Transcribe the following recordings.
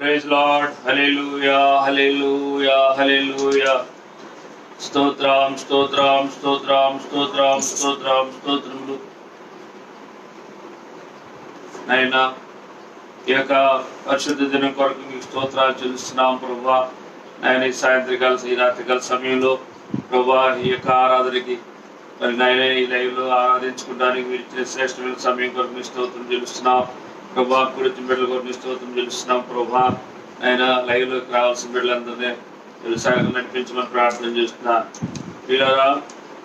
Praise lord. హల్లెలూయా, హల్లెలూయా, హల్లెలూయా. స్తోత్రం, స్తోత్రం, స్తోత్రం, స్తోత్రం, స్తోత్రం, స్తోత్రములు నాయనా. ఈ యొక్క పరిశుద్ధ దినం కొరకు మీకు స్తోత్రాలు చెల్లిస్తున్నాం ప్రభువా. నాయన ఈ సాయంత్రకాల ఈ రాత్రికాల సమయంలో ప్రభువా ఈ యొక్క ఆరాధనకి మరి నాయన ఈ లైవ్లో ఆరాధించుకోవడానికి మీరు ఇచ్చిన శ్రేష్టమైన సమయం కొరకు మీ స్తోత్రం చెల్లిస్తున్నాం ప్రభా. కూడిన బిడ్డల కొరకు స్తోత్రం చెల్లిస్తున్నాం ప్రభా. ఆయన లైవ్లోకి రావాల్సిన బిడ్డలందరినీ వ్యవసాయం నడిపించమని ప్రార్థన చేస్తున్నా. వీళ్ళరా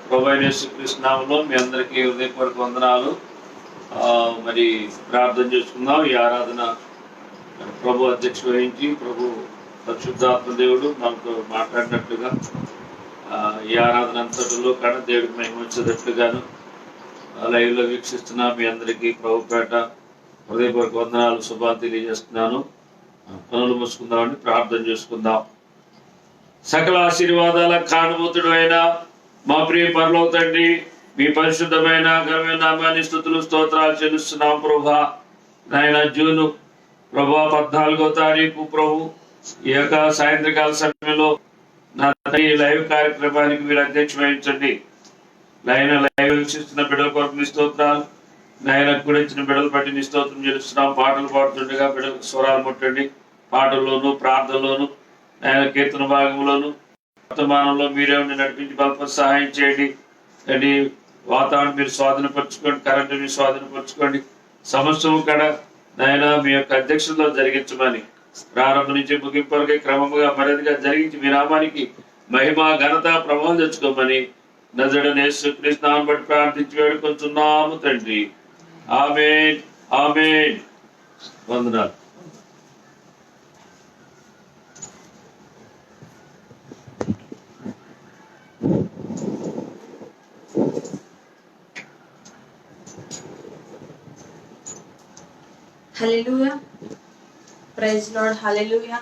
ప్రభు యేసుక్రీస్తు నామములో మీ అందరికీ హృదయపూర్వక వందనాలు. మరి ప్రార్థన చేసుకుందాం. ఈ ఆరాధన ప్రభు అధ్యక్ష వహించి ప్రభు పరిశుద్ధాత్మ దేవుడు మనతో మాట్లాడినట్లుగా ఈ ఆరాధన అంతటిలో కూడా దేవుడికి మహిమ వచ్చేటట్లుగాను లైవ్లో వీక్షిస్తున్నా మీ అందరికీ ప్రభుపేట హృదయపూర్వక వందనాలు, శుభాలు తెలియజేస్తున్నాను. పనులు మూసుకుందామని ప్రార్థన చేసుకుందాం. సకల ఆశీర్వాదాల కానుభూతుడు అయిన మా ప్రియ పరలోక తండ్రి, మీ పరిశుద్ధమైన ఘనమైన నామాన్ని స్తుతులు స్తోత్రాలు చెల్లిస్తున్నాం ప్రభా. నాయన జూన్ ప్రభా 14వ తారీఖు ప్రభు ఈ యొక్క సాయంత్రకాల సమయంలో నా లైవ్ కార్యక్రమానికి మీరు అధ్యక్ష వహించండి. లైవ్ వీక్షిస్తున్న బిడ్డల కొరకు మీ స్తోత్రాలు. నాయన గురించిన బిడ్డలు బట్టి నీ స్తోత్రం చెల్లిస్తున్నాం. పాటలు పాడుతుండగా బిడ్డలకు స్వరాలు ముట్టండి. పాటల్లోనూ ప్రార్థనలోను ఆయన కీర్తన భాగంలోను వర్తమానంలో మీరే నడిపించి బలప సహాయం చేయండి. అండి వాతావరణం మీరు స్వాధీనపరచుకోండి, కరెంటు మీరు స్వాధీనపరచుకోండి. సమస్యము కడ నాయన మీ యొక్క అధ్యక్షతలో జరిగించమని ప్రారంభం నుంచి ముగింపు వరకు క్రమముగా మరింతగా జరిగించి మీ నామానికి మహిమ ఘనత ప్రభావం తెచ్చుకోమని నజరేయుడైన యేసుక్రీస్తు నామమున బట్టి ప్రార్థించి వేడుకొంచున్నాము తండ్రి. ఆమేన్, ఆమేన్. వందనాలు. Hallelujah. Praise Lord. Hallelujah.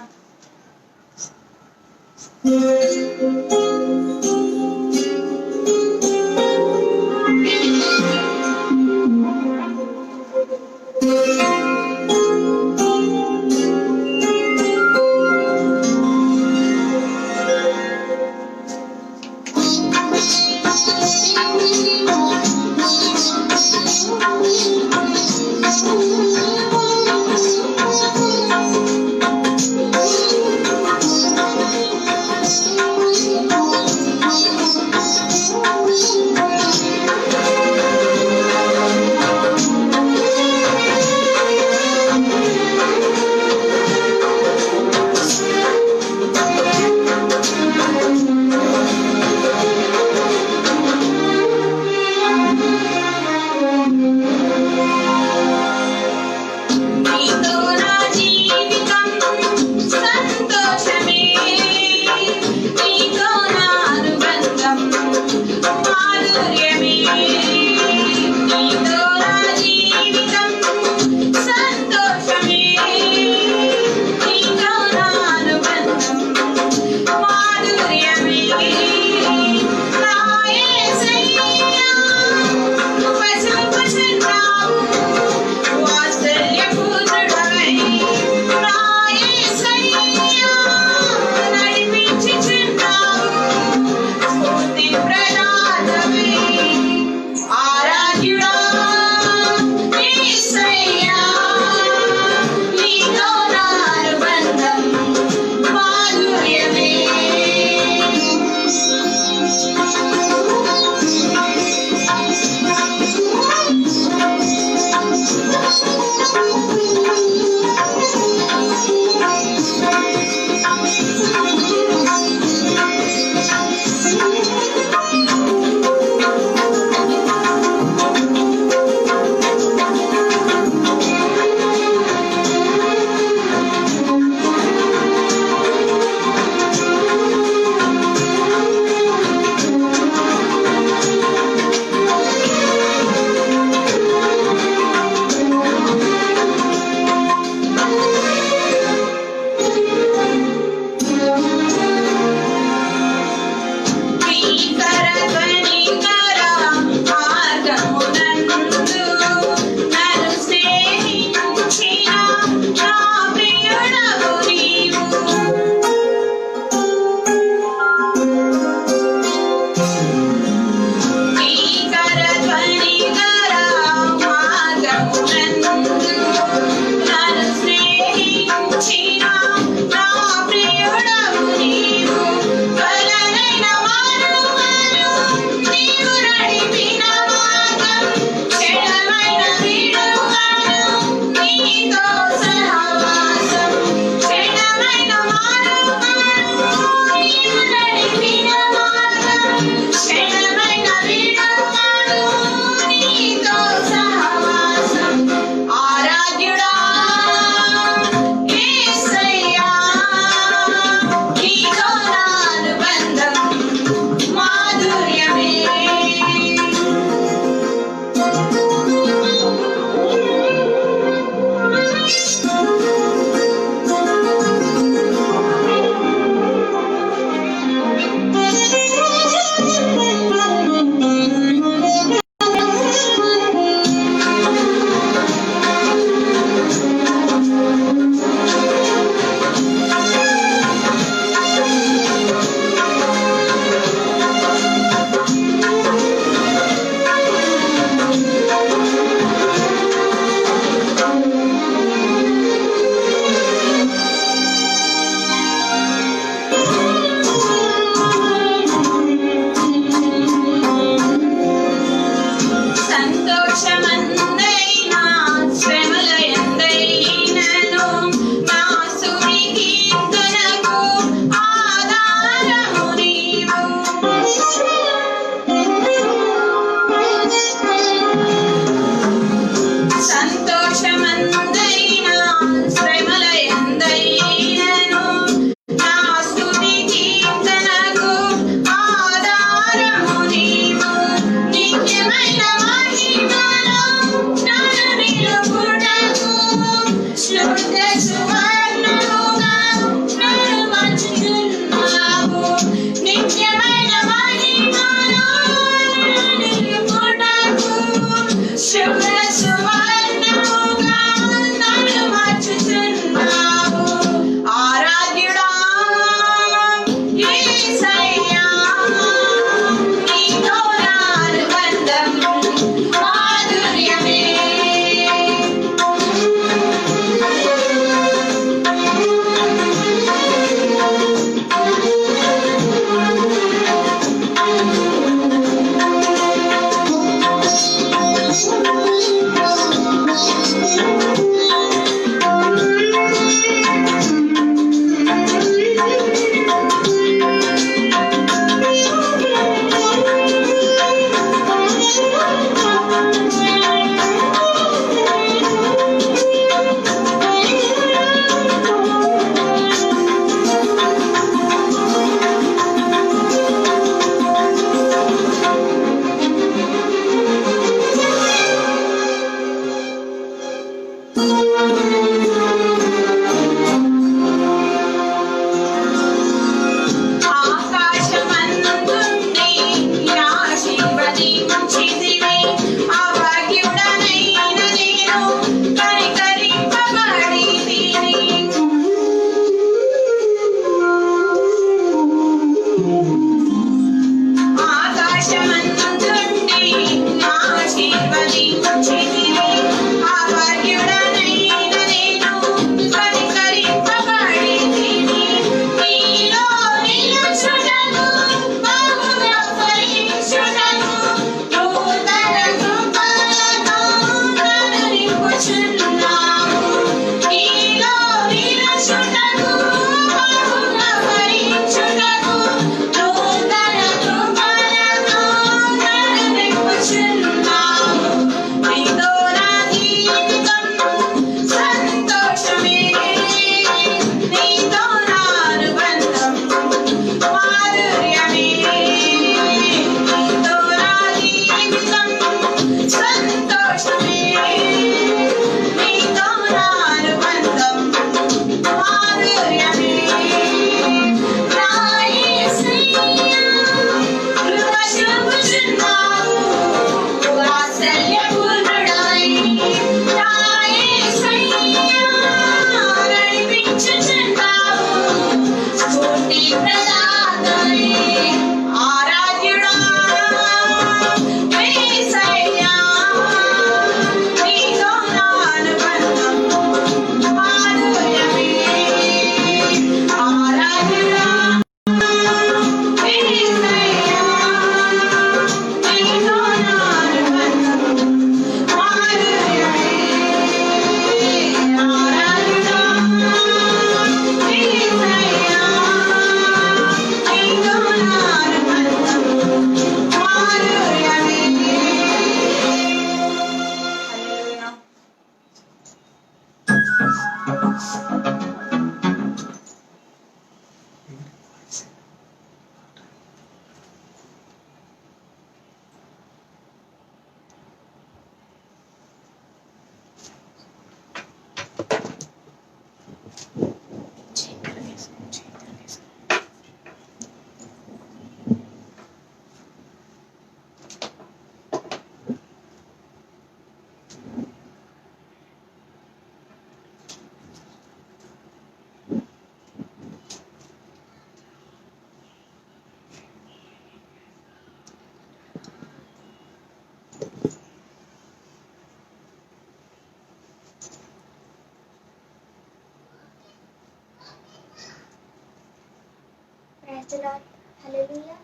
Praise the Lord. Hallelujah.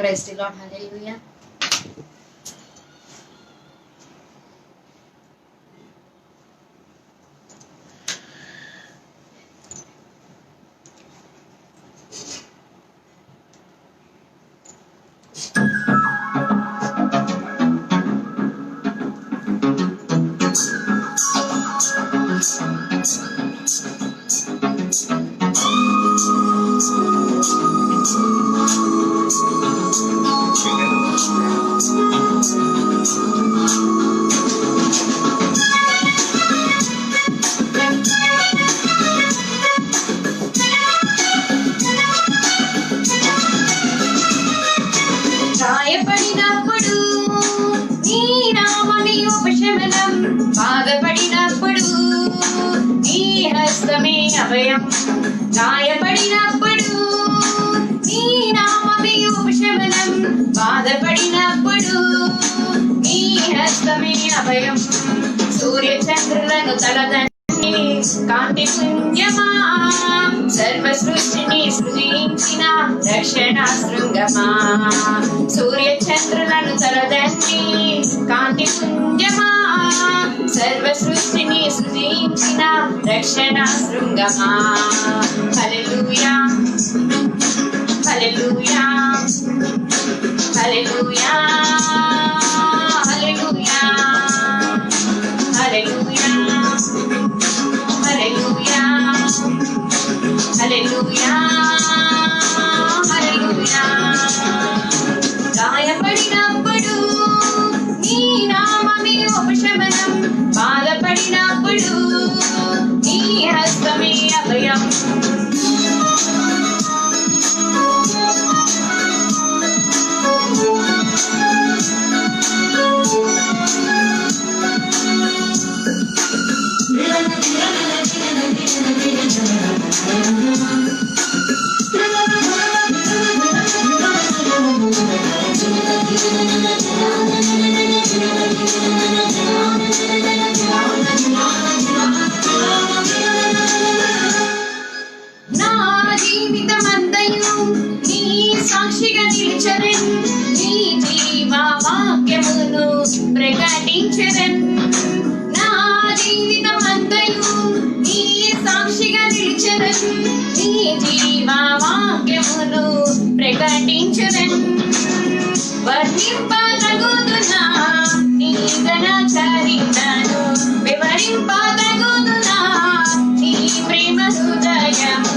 Praise the Lord. Hallelujah. గాయపడినప్పుడు నీ నామమే ఉపశమనం, బాధపడినప్పుడు నీ హస్తమే అభయం. గాయపడినప్పుడు నీ నామమే ఉపశమనం, బాధపడినప్పుడు నీ హస్తమే అభయం. సూర్య చంద్రులను తలదండి కాంతి పుంజమా, సర్వ సృష్టిని సృజించిన రక్షణ శృంగమా. సూర్య చంద్రులను తలదండి కాంతి పుంజమా, సర్వ సృష్టిని సృజించిన రక్షణ శృంగమా. హల్లెలూయా హల్లెలూయా హల్లెలూయా హల్లెలూయా హల్లెలూయా హల్లెలూయా హల్లెలూయా హల్లెలూయా. గాయపడినప్పుడు నీ నామమే ఉపశమనం, బాధపడినప్పుడు నీ హస్తమే అభయం. నా జీవితమంతయు నీ సాక్షిగా నిలిచెదన్, నీ జీవ వాక్యమును ప్రకటించెదన్. నా జీవితమంతయు నీ సాక్షిగా నిలిచెదన్, నీ జీవ వాక్యమును ప్రకటించెదన్. వర్ణింపదగుదునా నీ ఘన చరిత్రను, వివరింపదగుదునా నీ ప్రేమ హృదయము.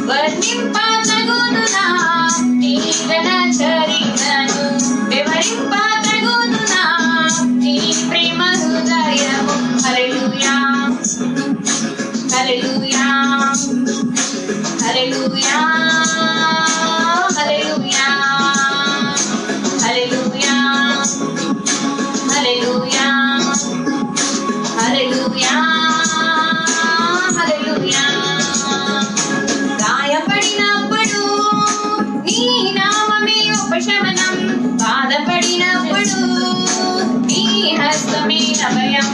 వర్ణింపదగుదునా నీ ఘన చరిత్రను, వివరింపదగుదునా నీ ప్రేమ హృదయము. హల్లెలూయా హల్లెలూయా హల్లెలూయా హల్లెలూయా హల్లెలూయా హల్లెలూయా హల్లెలూయా హల్లెలూయా. గాయపడినప్పుడు నీ నామమే ఉపశమనం, బాధపడినప్పుడు నీ హస్తమే అభయం.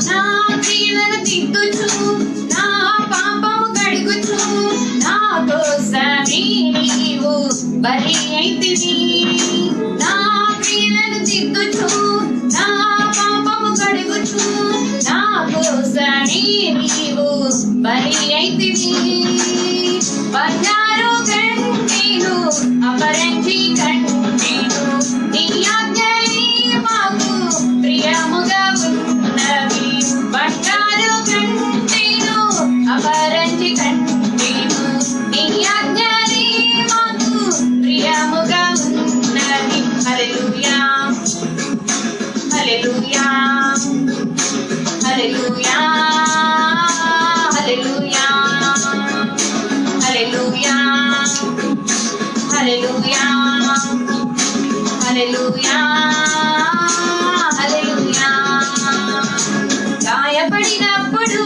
నా క్రియలను దిద్దుచు, నా పాపము కడుగుచు, నా కోసమే నీవు బలి అయితివి. నా క్రియలను దిద్దుచు, నా పాపము కడుగుచు, నా కోసమే నీవు బలి అయితివి. బంగారు కంటేను అపరంజి కంటేను నీ ఆజ్ఞలే మాకు ప్రియముగా ఉన్నవి. బంగారు కంటేను అపరంజి కంటేను నీ ఆజ్ఞలే మాకు ప్రియముగా ఉన్నవి. హల్లెలూయా హల్లెలూయా హల్లెలూయా హల్లెలూయా హల్లెలూయా హల్లెలూయా హల్లెలూయా హల్లెలూయా. గాయపడినప్పుడు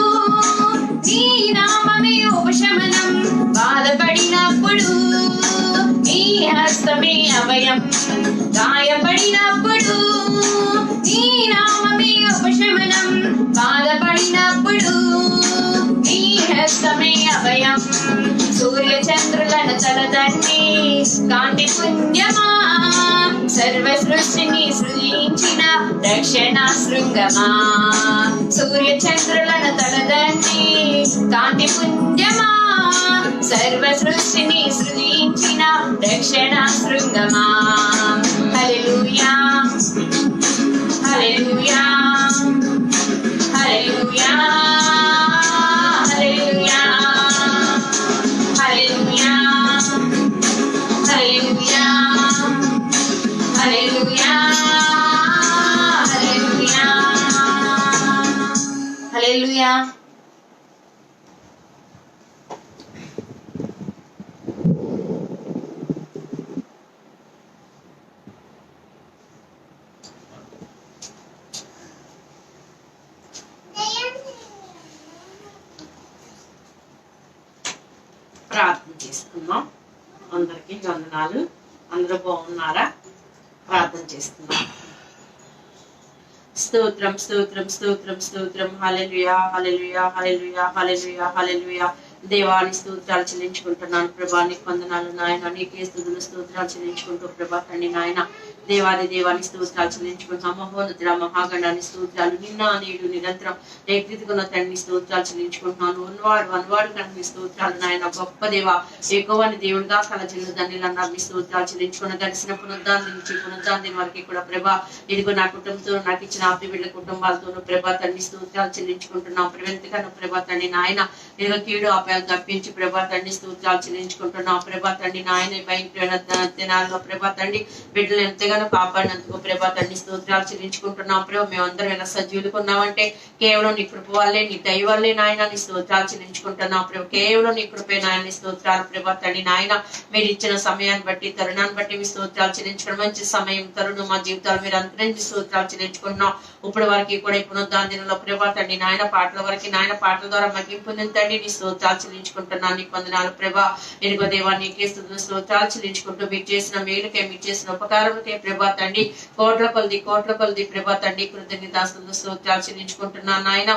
నీ నామమే ఉపశమనం, బాధపడినప్పుడు నీ హస్తమే అభయం. గాయపడినప్పుడు నీ నామమే ఉపశమనం, బాధపడినప్పుడు నీ హస్తమే అభయం. సూర్య చంద్రులను తలదన్ని కాంతి పుణ్యమా, సర్వ సృష్టిని సృజించిన రక్షణ శృంగమా. సూర్య చంద్రులను తలదన్ని కాంతి పుణ్యమా, సర్వ సృష్టిని సృజించిన రక్షణ శృంగమా. హల్లెలూయా హల్లెలూయా హల్లెలూయా హల్లెలూయా హల్లెలూయా హల్లెలూయా హల్లెలూయా హల్లెలూయా హల్లెలూయా. ప్రార్థన చేసుకుందాం. అందరికీ వందనాలు. అందరూ బాగున్నారా? ప్రార్థన చేసుకుందాం. స్తోత్రం స్తోత్రం స్తోత్రం స్తోత్రం. హల్లెలూయా హల్లెలూయా హల్లెలూయా హల్లెలూయా హల్లెలూయా. దేవాని స్తోత్రాలు చెల్లించుకుంటున్నాను ప్రభా, నీకు వందనాలు నాయన. నీకే స్తుతులు స్తోత్రాలు చెల్లించుకుంటూ ప్రభా తండ్రి నాయన, దేవాది దేవాని స్తోత్రాలు చెల్లించుకుంటాం. మహోన్నతుడ మహాగణాన్ని స్తోత్రాలు, నిన్న నేడు నిరంతరం ఏకరీతికున్న తండ్రి స్తోత్రాలు చెల్లించుకుంటున్నాను. వన్వాడు కనుక మీ స్తోత్రాలు నాయన. గొప్ప దేవ ఏకోవాని దేవుడిగా కల చెల్లు దండ్రులన్నా మీ స్తోత్రాలు చెల్లించుకున్న గడిచిన పునరుద్ధానం నుంచి పునరుద్ధానం వరకు కూడా ప్రభా, ఇదిగో నా కుటుంబంతో నాకు ఇచ్చిన ఆపి బిడ్డ కుటుంబాలతోనూ ప్రభా తండ్రి స్తోత్రాలు చెల్లించుకుంటున్నాం. ఎంతకన్నా ప్రభా తండ్రి నాయన, ఇదిగో కీడు ఆపాయాలు తప్పించి ప్రభా తండ్రి స్తోత్రాలు చెల్లించుకుంటున్నాం. ప్రభా తండ్రి నాయన భయంకరమైన దినాల్లో ప్రభా తండ్రి బిడ్డలు ఎంతగానో కాపాడినందుకు ప్రభా తండ్రి స్తోత్రాలు చెల్లించుకుంటున్నాం. ప్రభా మేమందరం ఎలా సజీవులుకున్నామంటే కేవలం నీ కృప వల్లే, నీ దయ వల్లే నాయన. నీ స్తోత్రాలు చెల్లించుకుంటున్నాం ప్రభా, కేవలం నీ కృపే నాయన. నీ స్తోత్రాలు ప్రభా తండ్రి నాయన. మీరు ఇచ్చిన సమయాన్ని బట్టి తరుణాన్ని బట్టి మీ స్తోత్రాలు చెల్లించుకోవడం, మంచి సమయం తరుణం మా జీవితాలు మీరు అనుగ్రహించి స్తోత్రాలు చెల్లించుకుంటున్నాం. ఇప్పటి వరకు కూడా ఇప్పుడు దాని దినంలో ప్రభా తండ్రి నాయన పాటల వరకు నాయన పాటల ద్వారా మగింపు తండ్రి నీ స్తోత్రాలు చెల్లించుకుంటున్నాను. నీకు వందనాలు ప్రభా. ఎరుగో దేవా నీకే స్తోత్రాలు చెల్లించుకుంటూ మీరు చేసిన మేలుకే, మీరు చేసిన ఉపకారములకే ప్రభా తండ్రి కోట్ల కొలది ప్రభా తండ్రి కృతజ్ఞతాస్తుతులు స్తోత్రాలు చెల్లించుకుంటున్నాను నాయన.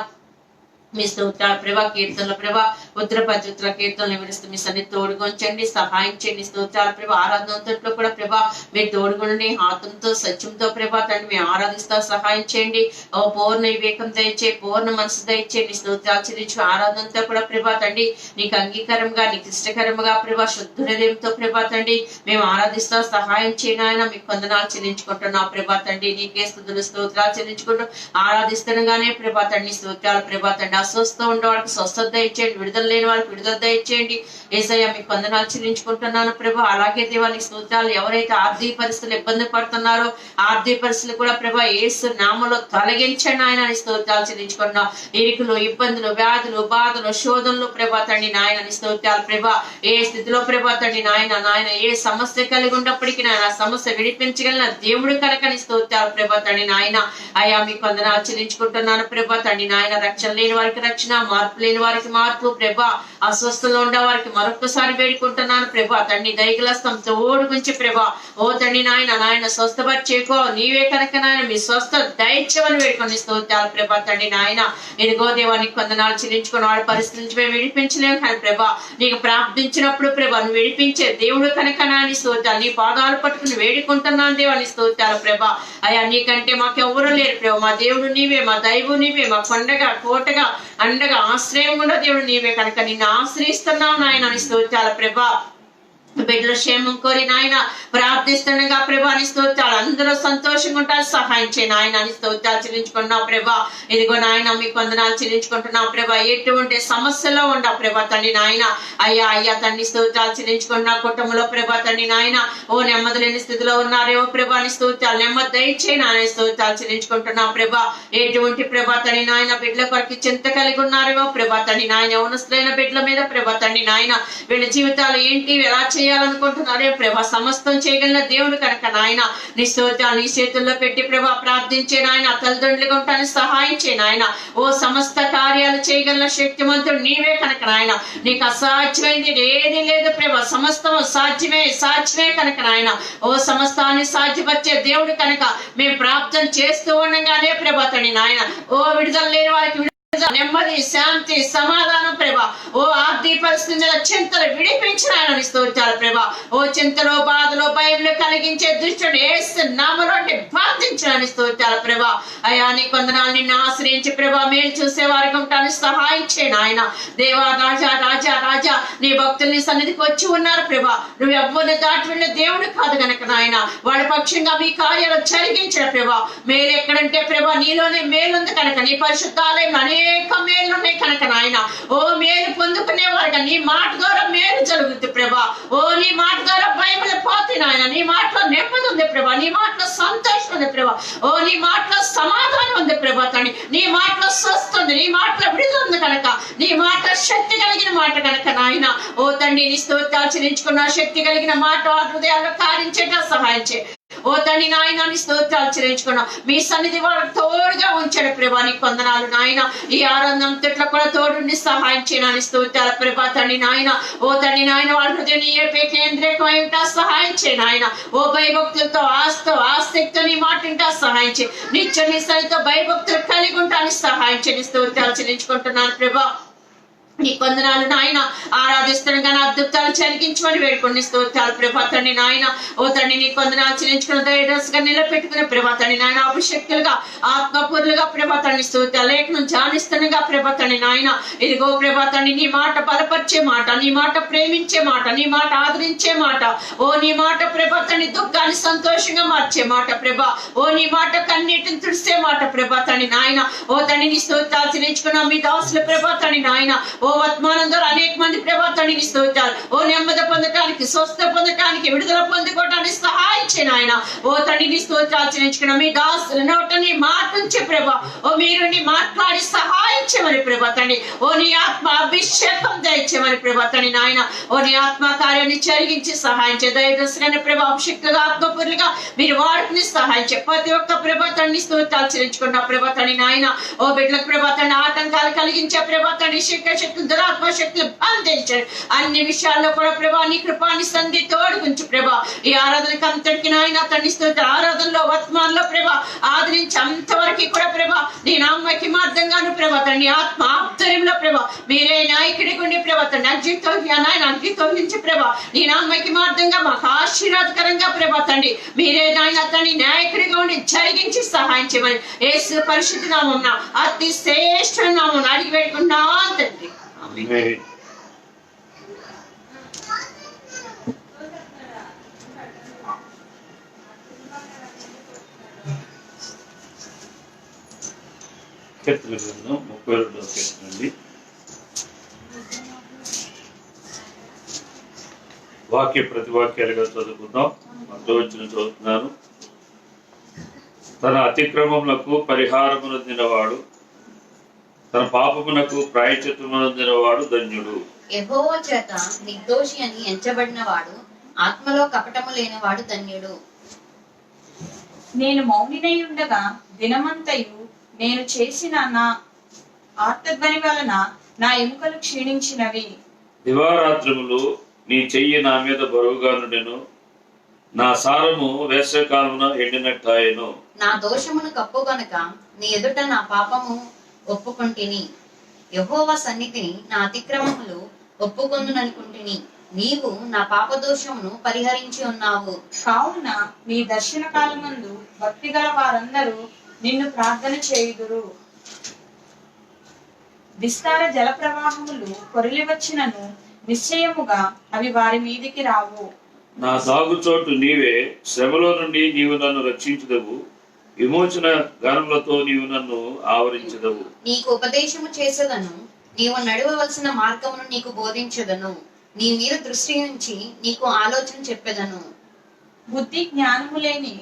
మీ స్తోత్రాలు ప్రభా, కీర్తనలు ప్రభా, ఉత్తర పద్ధతుల కీర్తనలు వివరిస్తూ మీ సన్ని తోడుగొంచండి, సహాయం చేయండి. స్తోత్రాలు ప్రభా, ఆరాధనతో కూడా ప్రభా మీరు తోడుగుండి, ఆత్మతో సత్యంతో ప్రభా తండ్రి మేము ఆరాధిస్తా సహాయం చేయండి. ఓ పూర్ణ వివేకం దయచే, పూర్ణ మనసు దయచేయండి. స్తోత్రాలు చెల్లించు ఆరాధనతో కూడా ప్రభా తండ్రి నీకు అంగీకారంగా, నీకు ఇష్టకరంగా ప్రభా శుద్ధ హృదయంతో ప్రభా తండ్రి మేము ఆరాధిస్తా సహాయం చేయను ఆయన. మీకు వందనాలు చెల్లించుకుంటున్నాం ప్రభా తండ్రి. నీకే స్తుతులు స్తోత్రాలు చెల్లించుకుంటూ ఆరాధిస్తుండగానే ప్రభా తండ్రి స్తోత్రాలు ప్రభా తండ్రి. అస్వస్థ ఉండే వాళ్ళకి స్వస్థత దయచేయండి, విడుదల లేని వాళ్ళకి విడుదల దయచేయండి. యేసయ్య మీకు వందనాలు చెల్లించుకుంటున్నాను ప్రభా. అలాగే దేవానికి స్తోత్రాలు. ఎవరైతే ఆర్థిక పరిస్థితులు ఇబ్బంది పడుతున్నారో ఆర్థిక పరిస్థితులు కూడా ప్రభా యేసు నామములో తొలగించండి ఆయన. స్తోత్రాలు చెల్లించుకున్నాం. ఇరుకులు, ఇబ్బందులు, వ్యాధులు, బాధలు, శోధనలు ప్రభా తండ్రి నాయన స్తోత్రాలు ప్రభా. ఏ స్థితిలో ప్రభా తండ్రి నాయన ఏ సమస్య కలిగి ఉన్నప్పటికీ నాయన సమస్య విడిపించగలిగిన దేవుడు కనుక స్తోత్రాలు ప్రభా తండ్రి నాయన. అయ్యా మీకు వందనాలు చెల్లించుకుంటున్నాను ప్రభా తండ్రి నాయన. రక్షణ లేని వారికి రక్షణ, మార్పు లేని వారికి మార్పు ప్రభా. అస్వస్థలో ఉండే వారికి మరొకసారి వేడుకుంటున్నాను ప్రభా తండ్రి. దైగలస్తం తోడు గురించి ప్రభా ఓ తండ్రి నాయన స్వస్థపరిచేకో నీవే కనుక నాయన మీ స్వస్థ దయచేవని వేడుకొని స్తోత్రాలు ప్రభా తండ్రి నాయన. ఇదిగో దేవానికి వందనాలు చెల్లించుకుని వాడి పరిస్థితి నుంచి మేము విడిపించలేము కానీ ప్రభా నీకు ప్రార్థించినప్పుడు ప్రభా నువ్వు విడిపించే దేవుడు కనుక నాని స్తోత్రాలు. నీ పాదాలు పట్టుకుని వేడుకుంటున్నాను దేవాని స్తోత్రాలు ప్రభా. అయ్యా నీకంటే మాకెవరూ లేరు ప్రభా. మా దేవుడు నీవే, మా దైవం నీవే, మా కొండగా కోటగా అండగా ఆశ్రయం కూడా దేవుడు నీవే కనుక నిన్ను ఆశ్రయిస్తున్నావు నాయన స్తోత్రాలు ప్రభా. బిడ్డల క్షేమం కోరి నాయన ప్రార్థిస్తుండగా ప్రభా నీ స్తోత్రాలు. అందరూ సంతోషంగా ఉంటారు, సహాయం చేయను ఆయన అని స్తోత్రాలు చెల్లించుకుంటున్నావు ప్రభా. ఇదిగో నాయన మీకు వందనాలు చెల్లించుకుంటున్నావు ప్రభా. ఎటువంటి సమస్యలో ఉండవు ప్రభా తండ్రి నాయన. అయ్యా తండ్రి స్తోత్రాలు చెల్లించుకున్న కుటుంబంలో ప్రభా తండ్రి నాయన ఓ నెమ్మది లేని స్థితిలో ఉన్నారేమో ప్రభా నీ స్తోత్రాలు. నెమ్మది దయచేయను ఆయన స్తోత్రాలు చెల్లించుకుంటున్నావు ప్రభా. ఎటువంటి ప్రభా తండ్రి నాయన బిడ్డల కొరకు చింత కలిగి ఉన్నారేమో ప్రభా తండ్రి నాయన. యవనస్తులైన బిడ్డల మీద ప్రభా తండ్రి నాయన వీళ్ళ జీవితాలు ఏంటి, ఎలా చేయాలనుకుంటున్నారే ప్రభా, సమస్తం చేయగలిగిన దేవుడు కనుక నాయన నీ స్తోత్రాలు నీ చేతుల్లో పెట్టి ప్రభా ప్రార్థించే నాయన, తల్లిదండ్రులుగా ఉంటాను సహాయం చేయ నాయన. ఓ సమస్త కార్యాలు చేయగలిగిన శక్తిమంతుడు నీవే కనుక నాయన, నీకు అసాధ్యమైంది ఏది లేదు ప్రభా, సమస్తం సాధ్యమే కనుక నాయన. ఓ సమస్తాన్ని సాధ్యపరిచే దేవుడు కనుక మేము ప్రార్థన చేస్తూ ఉండగానే ప్రభా తండ్రి నాయన, ఓ విడుదల లేని వారికి నెమ్మది, శాంతి, సమాధానం ప్రభా. ఓ ఆర్థిక పరిస్థితుల చింతలు విడిపించిన ఆయన స్తోత్రాలు ప్రభా. ఓ చింతలో బాధలో భయంలో కలిగించే దృష్టిని యేసు నామములో బాధించడానికి స్తోత్రాలు ప్రభా. అయ్యా నీ కొందనాలు నిన్ను ఆశ్రయించి ప్రభా మేలు చూసే వారికి ఉంటాను సహాయం చేయను ఆయన. దేవా రాజా రాజా రాజా నీ భక్తులు నీ సన్నిధికి వచ్చి ఉన్నారు ప్రభా. నువ్వు ఎవరిని దాటి వెళ్ళే దేవుడు కాదు గనక నాయన, వాళ్ళ పక్షంగా మీ కార్యాలు జరిగించిన ప్రభా. మేలు ఎక్కడంటే ప్రభా నీలోనే మేలుంది కనుక, నీ పరిశుద్ధాలయం అనేక మేలు ఉన్నాయి కనుక నాయన. ఓ మేలు పొందుకునే వారుగా నీ మాట ద్వారా మేలు జరుగుతుంది ప్రభా. ఓ నీ మాట ద్వారా భయములు పోతే నాయన, నీ మాటలో నెమ్మది ఉంది ప్రభా, నీ మాటలో సంతోషం ఉంది ప్రభా. ఓ నీ మాటలో సమాధానం ఉంది ప్రభా తండ్రి, నీ మాటలో స్వస్థ ఉంది, నీ మాటలో విడుదల ఉంది కనుక, నీ మాట శక్తి కలిగిన మాట కనుక నాయన. ఓ తండ్రి నీ స్తోత్రాలు చెల్లించుకున్న శక్తి కలిగిన మాట హృదయాల్లో కార్యించేట సహాయం చేయ. ఓ తండ్రి నాయన నీ స్తోత్రాలు చెల్లించుకున్నా మీ సన్నిధి వాళ్ళకి తోడుగా ఉంచాడు ప్రభా. నీకు వందనాలు నాయన. ఈ ఆనందం తిట్ల కూడా తోడుండి సహాయం చేయడానికి స్తోత్రాలు ప్రభా తండ్రి నాయన. ఓ తండ్రి నాయన వాళ్ళ హృదయం ఏ కేంద్రీకమై ఉంటా సహాయం చేయ నాయన. ఓ భయభక్తులతో ఆసక్తితో నీ మాట ఉంటా సహాయం చేయి. నిత్య నీ సన్నిధితో భయభక్తులు కలిగి ఉంటానికి సహాయం చేయని స్తోత్రాలు చెల్లించుకుంటున్నాను ప్రభా. నీ కొందనాలు నాయన. ఆరాధిస్తున్న అద్భుతాలు చెలిగించమని వేడుకొని స్తోత్రాలు ప్రభా తండ్రి నాయన. ఓ తండ్రి నీ కొందనాలు చెల్లించుకున్న ధైర్యంగా నిలబెట్టుకునే ప్రభా తండ్రి నాయన. అభిషక్తులుగా ఆత్మపూర్లుగా ప్రభా తండ్రి స్తోత్రాలు లేఖనం జానిస్తున్నగా ప్రభా తండ్రి నాయన. ఇదిగో ప్రభా తండ్రి నీ మాట బలపరిచే మాట, నీ మాట ప్రేమించే మాట, నీ మాట ఆదరించే మాట. ఓ నీ మాట ప్రభా తండ్రి దుఃఖాన్ని సంతోషంగా మార్చే మాట ప్రభా. ఓ నీ మాట కన్నీటిని తుడిసే మాట ప్రభా తండ్రి నాయన. ఓ తండ్రి నీ స్తోత్రాలు చెల్లించుకున్న మీ దాసులు ప్రభా తండ్రి నాయన. ఓ వర్తమానం ద్వారా అనేక మంది ప్రభా తండ్రికి స్తోత్రాలు. ఓ నెమ్మది పొందటానికి, స్వస్థ పొందటానికి, విడుదల పొందుకోవడానికి సహాయం చేయను ఆయన. ఓ తండ్రిని స్తోత్రాలు చెల్లించుకున్న మీ దాసుల నోట నీ మాట నుంచి ప్రభా. ఓ మీరు నీ మాట్లాడి సహాయం చేయమని ప్రభా తండ్రి. ఓ నీ ఆత్మ అభిషేకం దయచేయమని ప్రభా తండ్రి నాయన. ఓ నీ ఆత్మ కార్యాన్ని జరిగించి సహాయం చే. దయదర్శన ప్రభా అభిషేక్తులుగా ఆత్మపూర్లుగా మీరు వాడిని సహాయం చే. ప్రతి ఒక్క ప్రభా తండ్రి స్తోత్రాలు చెల్లించుకున్న ప్రభా తండ్రి నాయన. ఓ బిడ్డలకు ప్రభా తండ్రి ఆటంకాలు కలిగించే ప్రభా తండ్రి శక్తి దురాత్మశక్తులు బంధించాడు. అన్ని విషయాల్లో కూడా ప్రభా నీ కృపాని సంధి తోడుకుంచు ప్రభా. ఈ ఆరాధనకి అంతటికి నాయన తండ్రి స్తోత్ర ఆరాధనలో వర్తమానంలో ప్రభా ఆదరించి అంతవరకు కూడా ప్రభా నీ నామకి మార్గంగాను ప్రభా తండ్రి ఆత్మ ఆప్తర్యంలో ప్రభా మీరే నాయకుడి గుండి ప్రభా తండ్రి అగ్గితోహించి ప్రభా నీ నామకి మార్గంగా మాకు ఆశీర్వాదకరంగా ప్రభా తండ్రి మీరే నాయన తండ్రి నాయకుడిగా ఉండి జరిగించి సహాయం చేయమని యేసు పరిశుద్ధ నామమున అతి శ్రేష్ఠ నామమున అడిగి పెట్టుకున్నాను తండ్రి. కీర్తన గ్రంథం 32వ కీర్తన అండి. వాక్య ప్రతివాక్యాలుగా చదువుకుందాం. వచ్చిన చదువుతున్నాను. తన అతిక్రమములకు పరిహారమునొందినవాడు, తన పాపమునకు ప్రాయశ్చిత్తమునొందినవాడు ధన్యుడు. యెహోవా చేత నిర్దోషి అని ఎంచబడిన వాడు, ఆత్మలో కపటము లేనివాడు ధన్యుడు. నేను మౌనినై ఉండగా దినమంతయు నేను చేసిన నా ఆర్తధ్వని వలన నా ఎముకలు క్షీణించినవి. దివారాత్రములు నీ చెయ్యి నా మీద బరువుగా నుండెను, నా సారము వేసవికాలమున ఎండినట్టాయెను. నా దోషమును కప్పు గనుక నీ ఎదుట నా పాపము ఒప్పుకొంటిని. యెహోవా సన్నిధిని నా అతిక్రమములు ఒప్పుకొందుననుకుంటిని. నీవు నా పాపదోషమును పరిహరించి ఉన్నావు. కావున నీ దర్శన కాలమందు భక్తి గల వారందరూ నిన్ను ప్రార్థన చేయుదురు. విస్తార జల ప్రవాహములు పొరలి వచ్చినను నిశ్చయముగా అవి వారి మీదికి రావు. నా సాగుచోటు నీవే, శ్రమలో నుండి నీవు నన్ను రక్షించుదవు, విమోచన గానములతో నీవు నన్ను ఆవరించదవు. నీకు ఉపదేశము చేసేదను, నీవు నడవవలసిన మార్గమును నీకు బోధించదను. నీ మీద దృష్టి నుంచి నీకు ఆలోచన చెప్పెదను. బుద్ధి జ్ఞానము లేని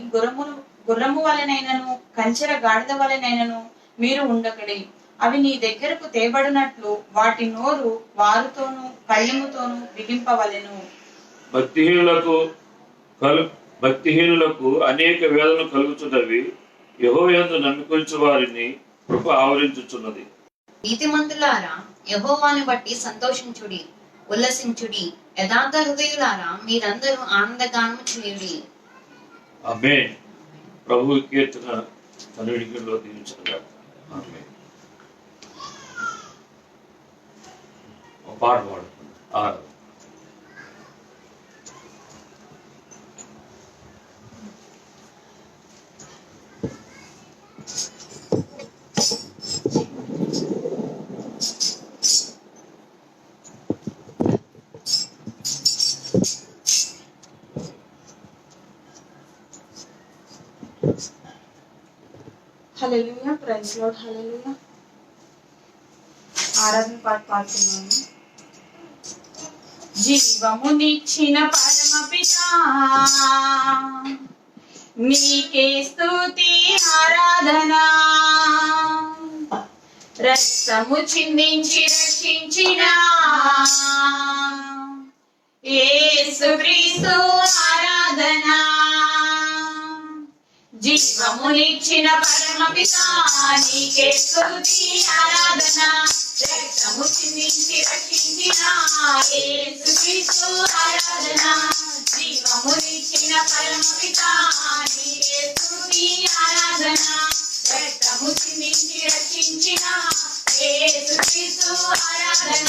గుర్రము వలెనైనను కంచెర గాడిద వలెనైనను మీరు ఉండకడి. అవి నీ దగ్గరకు తేబడినట్లు వాటి నోరు వారుతోనూ కళ్ళెముతోనూ బిగింపవలెను. భక్తిహీనులకు అనేక వేదనలు కలుగుతున్నవి. యెహోవా యందు నమ్మికొంచు వారిని కృప ఆవరించుచున్నది. నీతిమంతులారా యెహోవాను బట్టి సంతోషించుడి, ఉల్లసించుడి. యథార్థ హృదయులారా మీరందరూ ఆనందగానము చేయుడి. ఆమేన్. ప్రభు కీర్తన తనుడిలో దీవించుగాక. ఆమేన్. ఒక పాట పాడుకుందాం. హల్లెలూయా, ప్రైజ్ లార్డ్, హల్లెలూయా. ఆరాధన పాట పాడుతున్నాను. జీవమునిచ్చిన పరమపితా నీకే స్తుతి ఆరాధన. రక్తము చిందించి రక్షించిన యేసుక్రీస్తు ఆరాధన. జీవమునిచ్చిన పరమపితా నీకే స్తుతి ఆరాధన. రక్తము చిందించి రక్షించిన యేసుక్రీస్తు ఆరాధన. జీవమునిచ్చిన పరమపితా నీకే స్తుతి ఆరాధన. రక్తము చిందించి రక్షించిన యేసుక్రీస్తు ఆరాధన.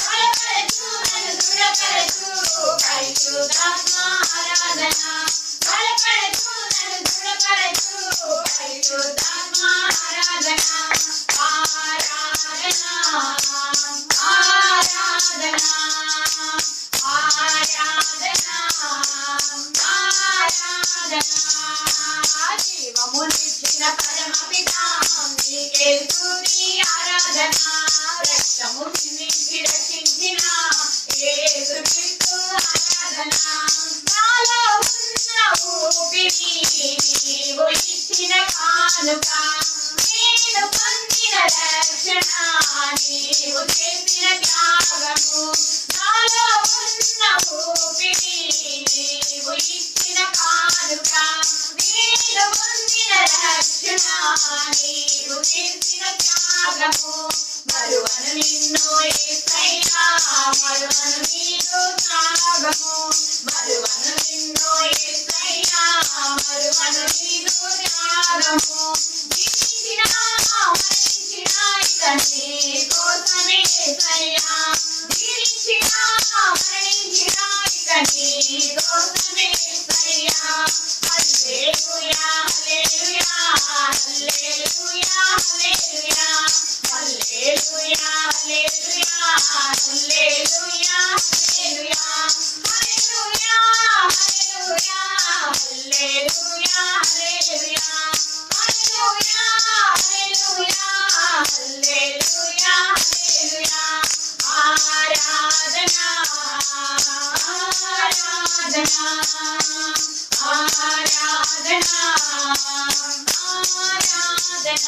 బలపరచు నన్ను దృఢపరచు పరిశుద్ధాత్మ ఆరాధన. బలపరచు నన్ను దృఢపరచు పరిశుద్ధాత్మ ఆరాధన. ఆరాధన ఆరాధన ఆరాధన ఆరాధన. జీవమునిచ్చిన పరమపితా నీకే స్తుతి ఆరాధన. రక్తము చిందించి రక్షించిన యేసుక్రీస్తు ఆరాధన. నాలో ఉన్న ఊపిరి నీవు ఇచ్చిన కానుక. నేను పొందిన రక్షణ నీవు చేసిన త్యాగము. నాలో ఉన్న ఊపిరి నీవు ఇచ్చిన కానుక. నేను పొందిన రక్షణ నీవు చేసిన త్యాగము. మరువను నిన్ను యేసయ్యా, మరువను నీదు త్యాగము. మరువను నిన్ను యేసయ్యా, మరువను నీదు త్యాగము. జీవించిన మరణించిన ఇక నీ కోసమే యేసయ్యా. జీవించిన మరణించిన ఇక నీ కోసమే యేసయ్యా. హల్లెలూయా హల్లెలూయా హల్లెలూయా హల్లెలూయా హల్లెలూయా హల్లెలూయా హల్లెలూయా హల్లెలూయా హల్లెలూయా హల్లెలూయా హల్లెలూయా హల్లెలూయా హల్లెలూయా హల్లెలూయా హల్లెలూయా. ఆరాధన ఆరాధన ఆరాధన ఆరాధన.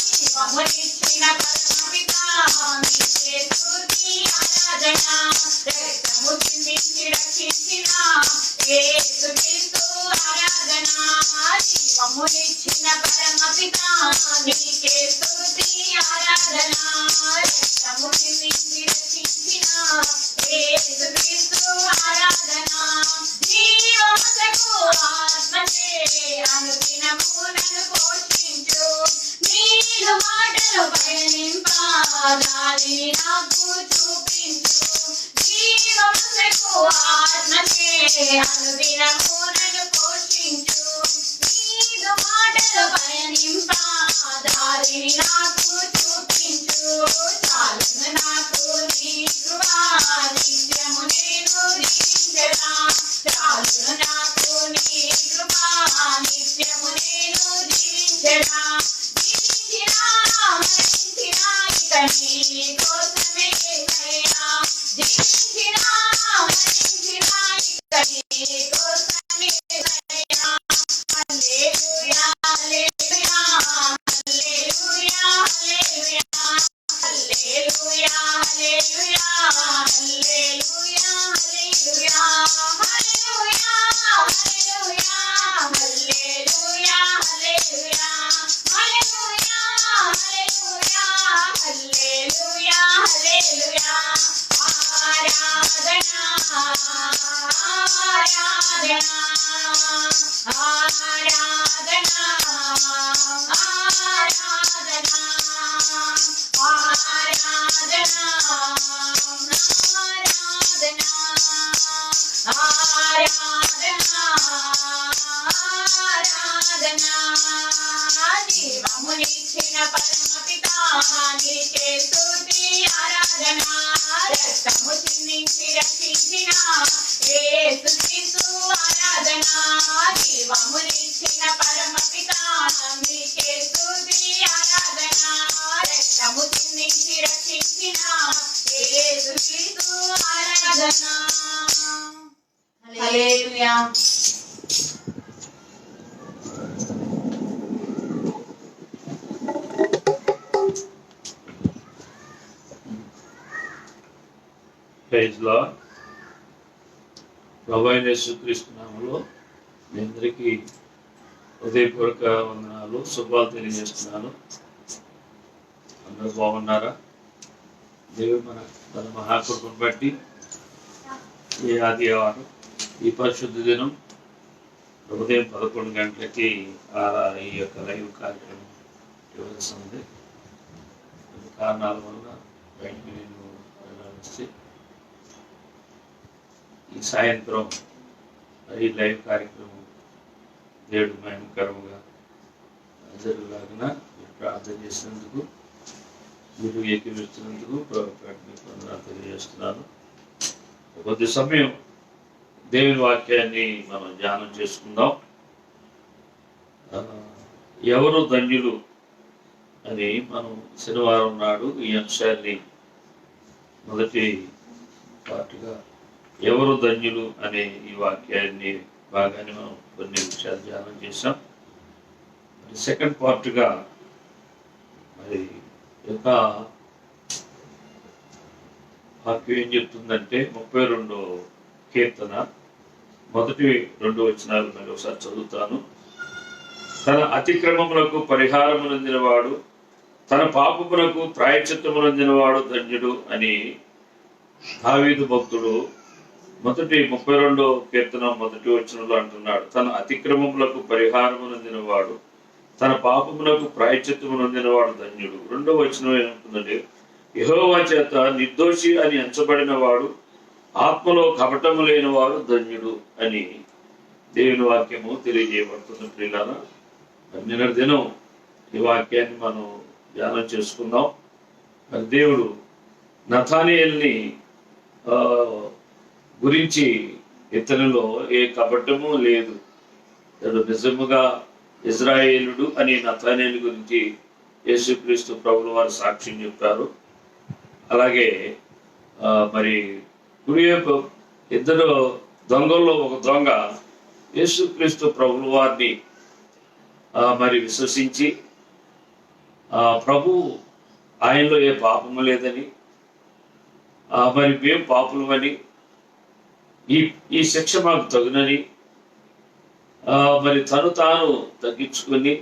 జీవమునిచ్చిన పరమపితా నీకే స్తుతి ఆరాధన. రక్తము చిందించి రక్షించిన యేసుక్రీస్తు ఆరాధన. జీవమునిచ్చిన పరమపితా నీకే స్తుతి ఆరాధన. రక్తము చిందించి రక్షించిన యేసుక్రీస్తు ఆరాధన. జీవమునకు ఆత్మచే అనుదినము నన్ను పోషించు. నీదు మాటలు పయనింప దారిని నాకు చూపించు. జీవమునకు ఆత్మచే అనుదినము నన్ను పోషించు. నీదు మాటలు పయనింప దారిని నాకు చూపించు. చాలును నాకు నీ కృపా, నిత్యము నేను జీవించగా. చాలును నాకు నీ కృపా, నిత్యము నేను జీవించగా. జీవించినా మరణించినా ఇక నీ కోసమే యేసయ్యా. జీవించినా మరణించినా ఇక నీ కోసమే జీవమునిచ్చిన పరమపితా నీకే స్తుతి ఆరాధన రక్తము చిందించి రక్షించిన యేసుక్రీస్తు ఆరాధన జీవమునిచ్చిన పరమపితా నీకే స్తుతి ఆరాధన రక్తము చిందించి రక్షించిన యేసుక్రీస్తు ఆరాధన. హల్లెలూయా. Praise Lord. ప్రభువైన యేసుక్రీస్తు నామములో మీ అందరికీ హృదయపూర్వక వందనాలు, శుభాలు తెలియజేస్తున్నాను. అందరూ బాగున్నారా? దేవుడు మన మహాకృపను బట్టి ఈ ఆదివారం ఈ పరిశుద్ధ దినం ఉదయం 11 గంటలకి ఈ యొక్క లైవ్ కార్యక్రమం ఇవ్వాల్సి ఉంది. కొన్ని కారణాల వల్ల బయటికి నేను వెళ్ళాల్సి ఈ సాయంత్రం ఈ లైవ్ కార్యక్రమం దేవుడు మహిమకరంగా జరుగులాగిన మీరు ప్రార్థన చేసినందుకు, మీరు ఏకీవిస్తున్నందుకు ప్రభుత్వాన్ని తెలియజేస్తున్నాను. కొద్ది సమయం దేవుని వాక్యాన్ని మనం ధ్యానం చేసుకుందాం. ఎవరు ధన్యులు అని మనం శనివారం నాడు ఈ అంశాన్ని మొదటి పార్ట్గా ఎవరు ధన్యులు అనే ఈ వాక్యాన్ని బాగానే మనం కొన్ని విషయాలు ధ్యానం చేసాం. మరి సెకండ్ పార్ట్గా మరి యొక్క వాక్యం ఏం చెప్తుందంటే 32వ కీర్తన మొదటి 2 వచనాలు మళ్ళీ ఒకసారి చదువుతాను. తన అతిక్రమములకు పరిహారమునందినవాడు, తన పాపములకు ప్రాయశ్చిత్తమునందినవాడు ధన్యుడు అని దావీదు భక్తుడు మొదటి 32వ కీర్తన మొదటి వచనంలో అంటున్నాడు. తన అతిక్రమములకు పరిహారమునందినవాడు, తన పాపములకు ప్రాయశ్చిత్తమునందినవాడు ధన్యుడు. 2వ వచనం ఏమంటుందంటే, యెహోవా చేత నిర్దోషి అని ఎంచబడిన వాడు, ఆత్మలో కపటము లేని వాడు ధన్యుడు అని దేవుని వాక్యము తెలియజేయబడుతుంది. ప్రియులారా, నిన్నటి దినం ఈ వాక్యాన్ని మనం ధ్యానం చేసుకుందాం. మరి దేవుడు నతానియేలుని గురించి ఇతనిలో ఏ కపటము లేదు, ఇతడు నిజముగా ఇజ్రాయేలుడు అని నతానియేలు గురించి యేసుక్రీస్తు ప్రభువుల వారు సాక్ష్యం చెప్పారు. అలాగే మరి కుడివైపు ఇద్దరు దొంగల్లో ఒక దొంగ యేసుక్రీస్తు ప్రభువుల వారిని మరి విశ్వసించి ప్రభు ఆయనలో ఏ పాపము లేదని, మరి మేము పాపులమని, ఈ శిక్ష మాకు తగునని మరి తను తాను తగ్గించుకొని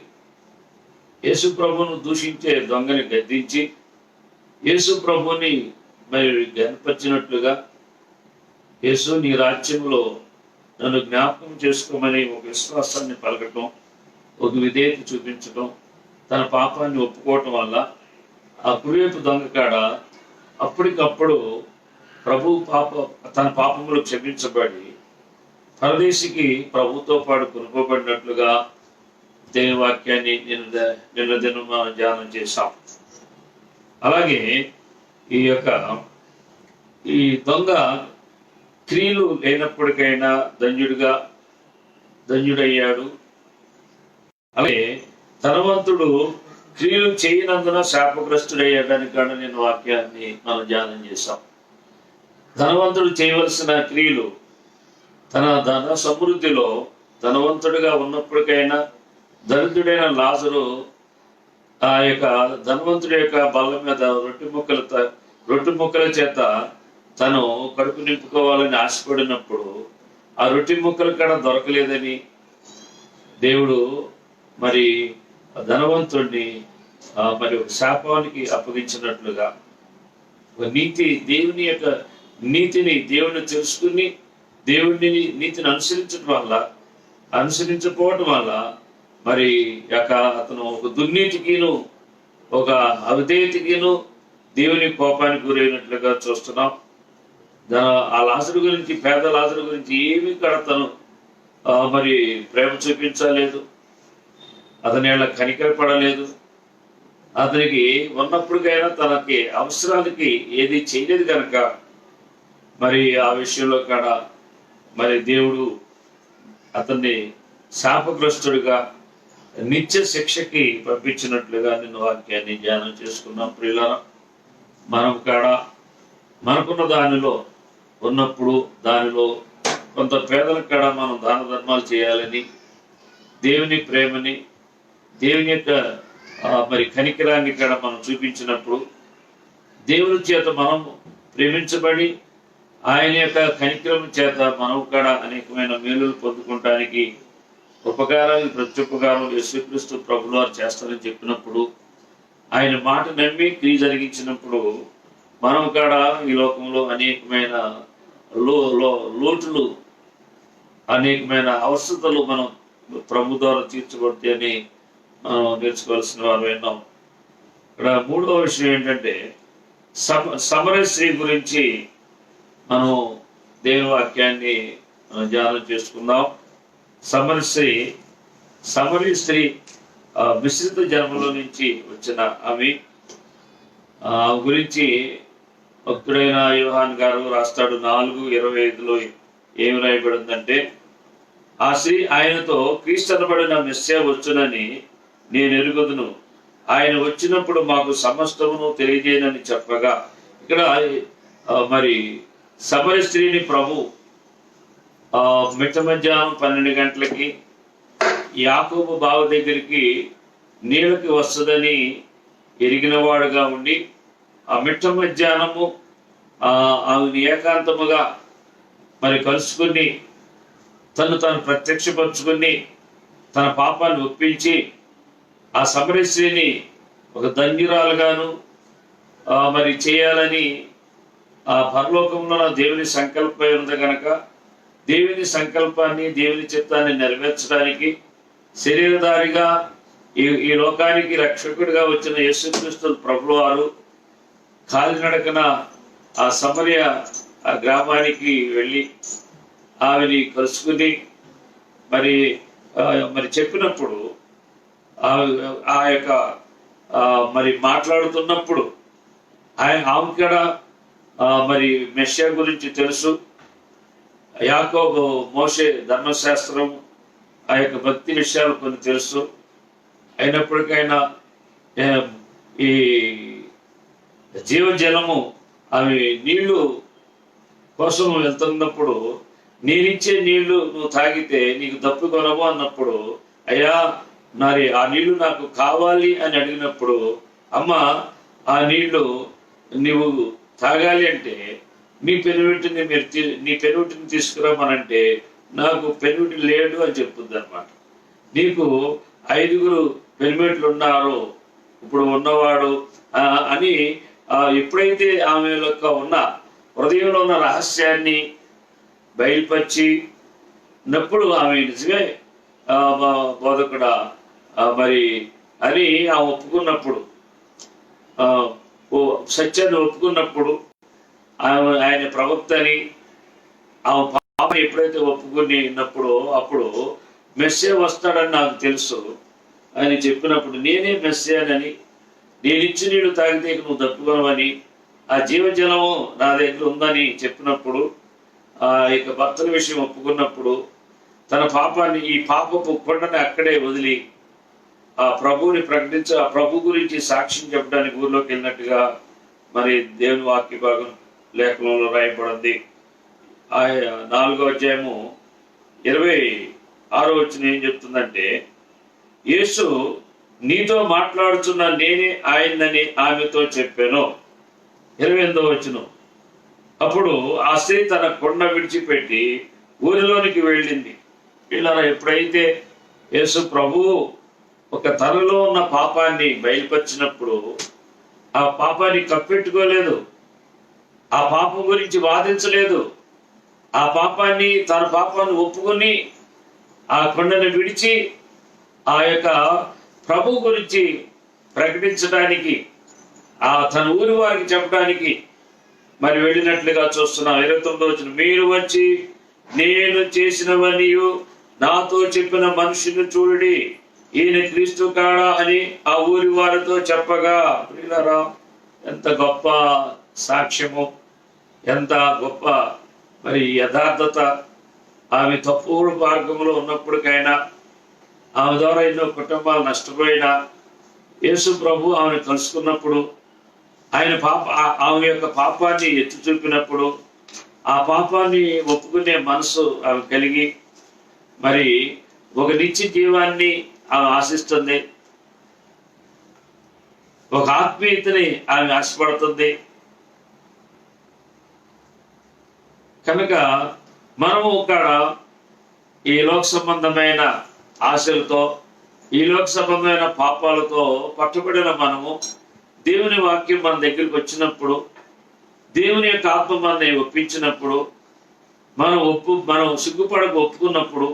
యేసు ప్రభువును దూషించే దొంగని గద్దించి యేసు ప్రభుని మరి గనపరిచినట్లుగా, యేసు నీ రాజ్యంలో నన్ను జ్ఞాపకం చేసుకోమని ఒక విశ్వాసాన్ని పలకటం, ఒక విధేయత చూపించటం, తన పాపాన్ని ఒప్పుకోవటం వల్ల ఆ కుడివైపు దొంగ కాడ అప్పటికప్పుడు తన పాపములు క్షమించబడి పరదేశికి ప్రభుతో పాటు కొనుకోబడినట్లుగా దేవుని వాక్యాన్ని నిన్న దినం మనం ధ్యానం చేశాం. అలాగే ఈ దొంగ క్రియలు లేనప్పటికైనా ధన్యుడయ్యాడు. అలాగే ధనవంతుడు క్రియలు చేయనందున శాపగ్రస్తుడయ్యాడని కూడా నేను వాక్యాన్ని మనం ధ్యానం చేశాం. ధనవంతుడు చేయవలసిన క్రియలు తన ధన సమృద్ధిలో ధనవంతుడిగా ఉన్నప్పటికైనా దరిద్రుడైన లాజరు ఆ యొక్క ధనవంతుడి యొక్క బల్ల మీద రొట్టె ముక్కల చేత తను కడుపు నింపుకోవాలని ఆశపడినప్పుడు ఆ రొట్టె ముక్కలు కూడా దొరకలేదని దేవుడు మరి ధనవంతుడిని మరి ఒక శాపానికి అప్పగించినట్లుగా ఒక నీతి, దేవుని యొక్క నీతిని దేవుని తెలుసుకుని దేవుని నీతిని అనుసరించకపోవటం వల్ల మరి అతను ఒక దుర్నీతికిను ఒక అవిధేయతకిను దేవుని కోపానికి గురైనట్లుగా చూస్తున్నాం. ఆ లాజరు గురించి, పేద లాజరు గురించి ఏమీ తను మరి ప్రేమ చూపించలేదు, అతని వాళ్ళ కనికరపడలేదు. అతనికి ఉన్నప్పటికైనా తనకి అవసరాలకి ఏది చేయలేదు కనుక మరి ఆ విషయంలో కూడా మరి దేవుడు అతన్ని శాపగ్రస్తుడిగా నిత్య శిక్షకి పంపించినట్లుగా నిన్న వాక్యాన్ని ధ్యానం చేసుకున్నాం. ప్రియులారా, మనం కూడా మనకున్న దానిలో ఉన్నప్పుడు దానిలో కొంత పేదలకు కూడా మనం దాన ధర్మాలు చేయాలని, దేవుని ప్రేమని, దేవుని యొక్క మరి కనికరాన్ని కూడా మనం చూపించినప్పుడు దేవుని చేత మనం ప్రేమించబడి ఆయన యొక్క కనికరం చేత మనం కూడా అనేకమైన మేలులు పొందుకోవటానికి ఉపకారాలు, ప్రత్యుపకారాలు యేసుక్రీస్తు ప్రభువు వారు చేస్తారని చెప్పినప్పుడు, ఆయన మాట నమ్మి క్రియ జరిగించినప్పుడు మనం కూడా ఈ లోకంలో అనేకమైన లోటులు, అనేకమైన అవసరతలు మనం ప్రభు ద్వారా తీర్చబడితే అని మనం నేర్చుకోవాల్సిన వారు విన్నాం. ఇక్కడ మూడవ విషయం ఏంటంటే సమరయ స్త్రీ గురించి మనం దేవుని వాక్యాన్ని ధ్యానం చేసుకుందాం. సమరయ స్త్రీ మిశ్రిత జన్మలో నుంచి వచ్చిన ఆమె గురించి భక్తుడైన యోహాన్ గారు రాస్తాడు. 4:25లో ఏమి రాయబడిందంటే, ఆ స్త్రీ ఆయనతో క్రీస్తు అనబడిన మెస్సియా వచ్చునని నేను ఎరుగుదును, ఆయన వచ్చినప్పుడు మాకు సమస్తమును తెలియజేయనని చెప్పగా, ఇక్కడ మరి సమరయ స్త్రీని ప్రభు మిట్ట మధ్యాహ్నం 12 గంటలకి యాకోబు బావి దగ్గరికి నీళ్ళకి వస్తుందని ఎరిగినవాడుగా ఉండి ఆ మిట్ట మధ్యాహ్నము ఆమెను ఏకాంతముగా మరి కలుసుకుని తను ప్రత్యక్షపరుచుకుని తన పాపాన్ని ఒప్పించి ఆ సమరయ స్త్రీని ఒక ధన్యురాలుగాను మరి చేయాలని ఆ పరలోకంలో దేవుని సంకల్పం ఉంది కనుక దేవుని సంకల్పాన్ని, దేవుని చిత్తాన్ని నెరవేర్చడానికి శరీరధారిగా ఈ లోకానికి రక్షకుడిగా వచ్చిన యేసుక్రీస్తు ప్రభువు వారు కాలినడకన ఆ సమరయ ఆ గ్రామానికి వెళ్ళి ఆమెని కలుసుకుని మరి చెప్పినప్పుడు ఆ యొక్క మరి మాట్లాడుతున్నప్పుడు ఆమె కూడా మరి మెస్సియా గురించి తెలుసు, యాకోబు మోషే ధర్మశాస్త్రం ఆ యొక్క భక్తి విషయాలు కొన్ని తెలుసు. అయినప్పటికైనా ఈ జీవజలము అవి నీళ్లు కోసం వెళ్తున్నప్పుడు నేనిచ్చే నీళ్లు నువ్వు తాగితే నీకు దప్పుకొనవు అన్నప్పుడు, అయ్యా మరి ఆ నీళ్లు నాకు కావాలి అని అడిగినప్పుడు, అమ్మ ఆ నీళ్లు నువ్వు తాగాలి అంటే నీ పెనువిటిని తీసుకురామనంటే నాకు పెనువిటి లేడు అని చెప్తుంది అనమాట. నీకు 5 పెనుమిట్లు ఉన్నారు, ఇప్పుడు ఉన్నవాడు అని ఎప్పుడైతే ఆమె యొక్క ఉన్న హృదయంలో ఉన్న రహస్యాన్ని బయలుపరిచినప్పుడు ఆమె నిజమే బోధకుడా మరి అని ఒప్పుకున్నప్పుడు, సత్యాన్ని ఒప్పుకున్నప్పుడు ఆయన ప్రవక్త అని ఆమె పాప ఎప్పుడైతే ఒప్పుకున్నప్పుడు అప్పుడు మెస్సియా వస్తాడని నాకు తెలుసు అని చెప్పినప్పుడు, నేనే మెస్సియానని, నేను ఇచ్చి నీళ్ళు తాగితే నువ్వు తప్పుకోవని, ఆ జీవజలము నా దగ్గర ఉందని చెప్పినప్పుడు, ఇక భర్తల విషయం ఒప్పుకున్నప్పుడు తన పాపాన్ని, ఈ పాపపు కొండని అక్కడే వదిలి ఆ ప్రభువుని ప్రకటించి ఆ ప్రభు గురించి సాక్ష్యం చెప్పడానికి ఊర్లోకి వెళ్ళినట్టుగా మరి దేవుని వాక్య భాగం లేఖనంలో రాయబడింది. 4వ అధ్యాయము 26వ వచనం ఏం చెప్తుందంటే, యేసు నీతో మాట్లాడుతున్న నేనే ఆయనని ఆమెతో చెప్పాను. 28వ వచనం, అప్పుడు ఆ స్త్రీ తన కొండ విడిచిపెట్టి ఊరిలోనికి వెళ్ళింది. వీళ్ళ ఎప్పుడైతే యేసు ప్రభువు ఒక తనలో ఉన్న పాపాన్ని బయలుపరిచినప్పుడు ఆ పాపాన్ని కప్పెట్టుకోలేదు, ఆ పాపం గురించి వాదించలేదు. ఆ పాపాన్ని, తన పాపాన్ని ఒప్పుకొని ఆ కొండను విడిచి ఆ యొక్క ప్రభు గురించి ప్రకటించడానికి, ఆ తన ఊరి వారికి చెప్పడానికి మరి వెళ్ళినట్లుగా చూస్తున్నాం. 29వ వచనం, మీరు వచ్చి నేను చేసినవన్నీ నాతో చెప్పిన మనుషుని చూడండి, ఈయన క్రీస్తు కాడా అని ఆ ఊరి వారితో చెప్పగా. ప్రియులారా, ఎంత గొప్ప సాక్ష్యము, ఎంత గొప్ప మరి యథార్థత. ఆమె తప్పుడు మార్గంలో ఉన్నప్పటికైనా, ఆమె ద్వారా ఎన్నో కుటుంబాలు నష్టపోయినా, యేసు ప్రభు ఆమెను కలుసుకున్నప్పుడు, ఆయన ఆమె యొక్క పాపాన్ని ఎత్తి చూపినప్పుడు, ఆ పాపాన్ని ఒప్పుకునే మనసు ఆమె కలిగి మరి ఒక నిత్య జీవాన్ని ఆమె ఆశిస్తుంది, ఒక ఆత్మీయతని ఆమె ఆశపడుతుంది. కనుక మనము ఇక్కడ ఈ లోక సంబంధమైన ఆశలతో, ఈ లోక సంబంధమైన పాపాలతో పట్టుబడిన మనము దేవుని వాక్యం మన దగ్గరికి వచ్చినప్పుడు, దేవుని యొక్క ఆత్మ మనని ఒప్పించినప్పుడు, మనం సిగ్గుపడక ఒప్పుకున్నప్పుడు,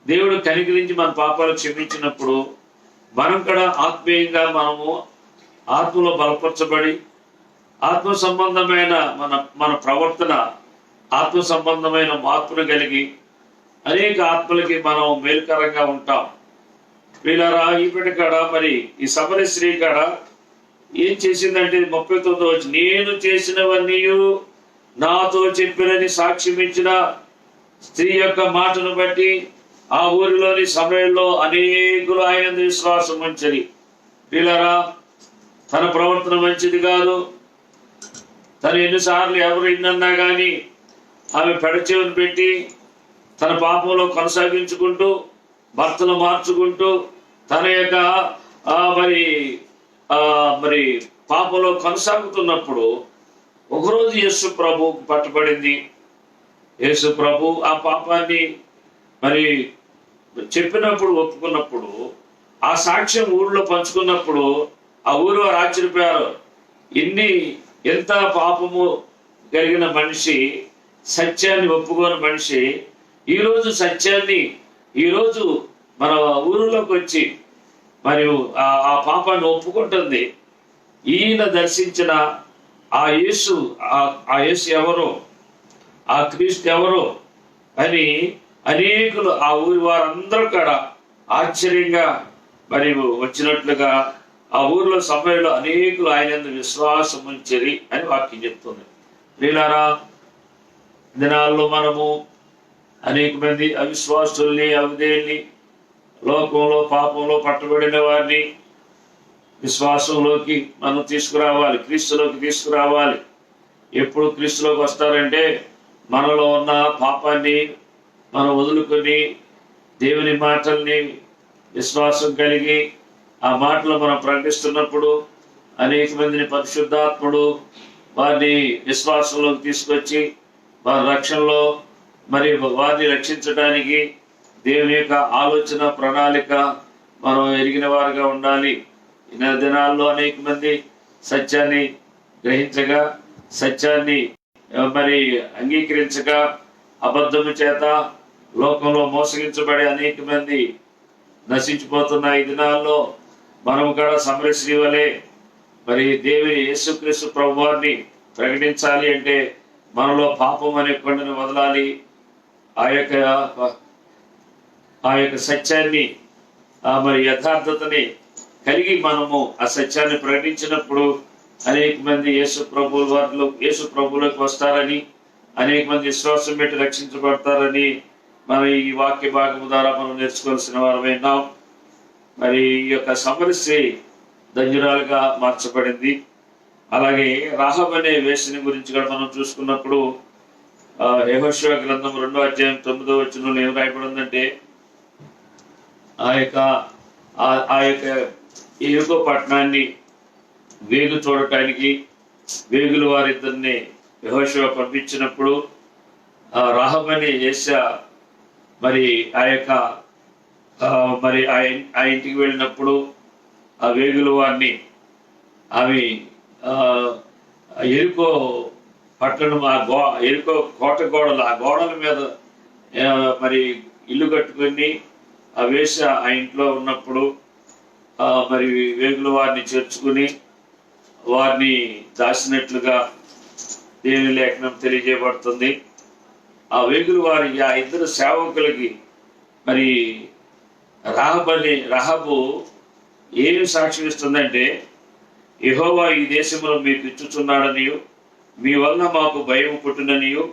దేవుడు కనికరించి మన పాపాలు క్షమించినప్పుడు, మనం కూడా ఆత్మీయంగా మనము ఆత్మలో బలపరచబడి, ఆత్మ సంబంధమైన మన ప్రవర్తన, ఆత్మ సంబంధమైన మార్పును కలిగి అనేక ఆత్మలకి మనం మేలుకరంగా ఉంటాం. వీళ్ళరా ఈపటి కాడ మరి ఈ సమర స్త్రీ కాడ ఏం చేసిందంటే 39వ వచనం, నేను చేసినవన్నీ నాతో చెప్పినని సాక్ష్యం ఇచ్చిన స్త్రీ యొక్క మాటను బట్టి ఆ ఊరిలోని సమయంలో అనేకులు ఆయన విశ్వాసం ఉంచరి. వీళ్ళరా, తన ప్రవర్తన మంచిది కాదు, తను ఎన్నిసార్లు ఎవరు ఇన్నన్నా కానీ ఆమె పెడచెవిని పెట్టి తన పాపంలో కొనసాగించుకుంటూ, భర్తను మార్చుకుంటూ, తన యొక్క మరి పాపంలో కొనసాగుతున్నప్పుడు ఒకరోజు యేసు ప్రభువుకు పట్టుబడింది. యేసు ప్రభు ఆ పాపాన్ని మరి చెప్పినప్పుడు, ఒప్పుకున్నప్పుడు, ఆ సాక్ష్యం ఊరిలో పంచుకున్నప్పుడు ఆ ఊరు వారు ఆశ్చర్యపోయారు. ఎంత పాపము కలిగిన మనిషి, సత్యాన్ని ఒప్పుకోని మనిషి ఈరోజు మన ఊరిలోకి వచ్చి మరియు ఆ పాపాన్ని ఒప్పుకుంటుంది. ఈయన దర్శించిన ఆ యేసు ఎవరో, ఆ క్రీస్తు ఎవరో అని అనేకులు, ఆ ఊరి వారందరూ కూడా ఆశ్చర్యంగా మరి వచ్చినట్లుగా ఆ ఊరిలో సమయంలో అనేకులు ఆయన విశ్వాసం ఉంచరి అని వాక్యం చెప్తుంది. వీళ్ళారా, దినాల్లో మనము అనేక మంది అవిశ్వాసుల్ని, అవిధేయుల్ని, లోకంలో పాపంలో పట్టుబడిన వారిని విశ్వాసంలోకి మనం తీసుకురావాలి, క్రీస్తులోకి తీసుకురావాలి. ఎప్పుడు క్రీస్తులోకి వస్తారంటే మనలో ఉన్న పాపాన్ని మనం వదులుకొని దేవుని మాటల్ని విశ్వాసం కలిగి ఆ మాటలు మనం ప్రకటిస్తున్నప్పుడు అనేక మందిని పరిశుద్ధాత్ముడు వారిని విశ్వాసంలోకి తీసుకొచ్చి వారి రక్షణలో మరి వారిని రక్షించడానికి దేవుని యొక్క ఆలోచన ప్రణాళిక మనం ఎరిగిన వారుగా ఉండాలి. ఈ దినాల్లో అనేక మంది సత్యాన్ని గ్రహించగా, సత్యాన్ని మరి అంగీకరించగా, అబద్ధము చేత లోకంలో మోసగించబడే అనేక మంది నశించిపోతున్న ఈ దినాల్లో మనం కూడా సమరశ్రీ వలె మరి దేవుని యేసుక్రీస్తు ప్రభువారిని ప్రకటించాలి అంటే మనలో పాపం అనే కొండను వదలాలి. ఆ యొక్క సత్యాన్ని మరి యథార్థతని కలిగి మనము ఆ సత్యాన్ని ప్రకటించినప్పుడు అనేక మంది యేసు ప్రభువులోకి వస్తారని, అనేక మంది విశ్వాసం పెట్టి రక్షించబడతారని మనం ఈ వాక్య భాగం ద్వారా మనం నేర్చుకోవాల్సిన వారమైనాం. మరి ఈ యొక్క సమరశ్రీ ధన్యురాలుగా మార్చబడింది. అలాగే రాహబ్ అనే వేశ్యని గురించి కూడా మనం చూసుకున్నప్పుడు యెహోషువ గ్రంథం 2వ అధ్యాయం 9వ వచనంలో ఏం రాయబడిందంటే, ఆ యొక్క ఎరుకో పట్టణాన్ని వేగు చూడటానికి వేగులు వారిద్దరిని యెహోషువ పంపించినప్పుడు రాహబ్ అనే వేశ్య మరి ఆ ఇంటికి వెళ్ళినప్పుడు ఆ వేగులు వారిని ఆమె ఎరుకో పట్టణం ఎరుకో కోట గోడలు, ఆ గోడల మీద మరి ఇల్లు కట్టుకొని ఆ వేష ఆ ఇంట్లో ఉన్నప్పుడు మరి వేగులు వారిని చేర్చుకుని వారిని దాచినట్లుగా దేవుని లేఖనం తెలియజేయబడుతుంది. ఆ వేగులు వారి ఆ ఇద్దరు సేవకులకి మరి రహబు ఏమి సాక్ష్యం ఇస్తుందంటే, యెహోవా ఈ దేశంలో మీకు ఇచ్చుచున్నాడనియు, మీ వలన మాకు భయం పుట్టిననియు,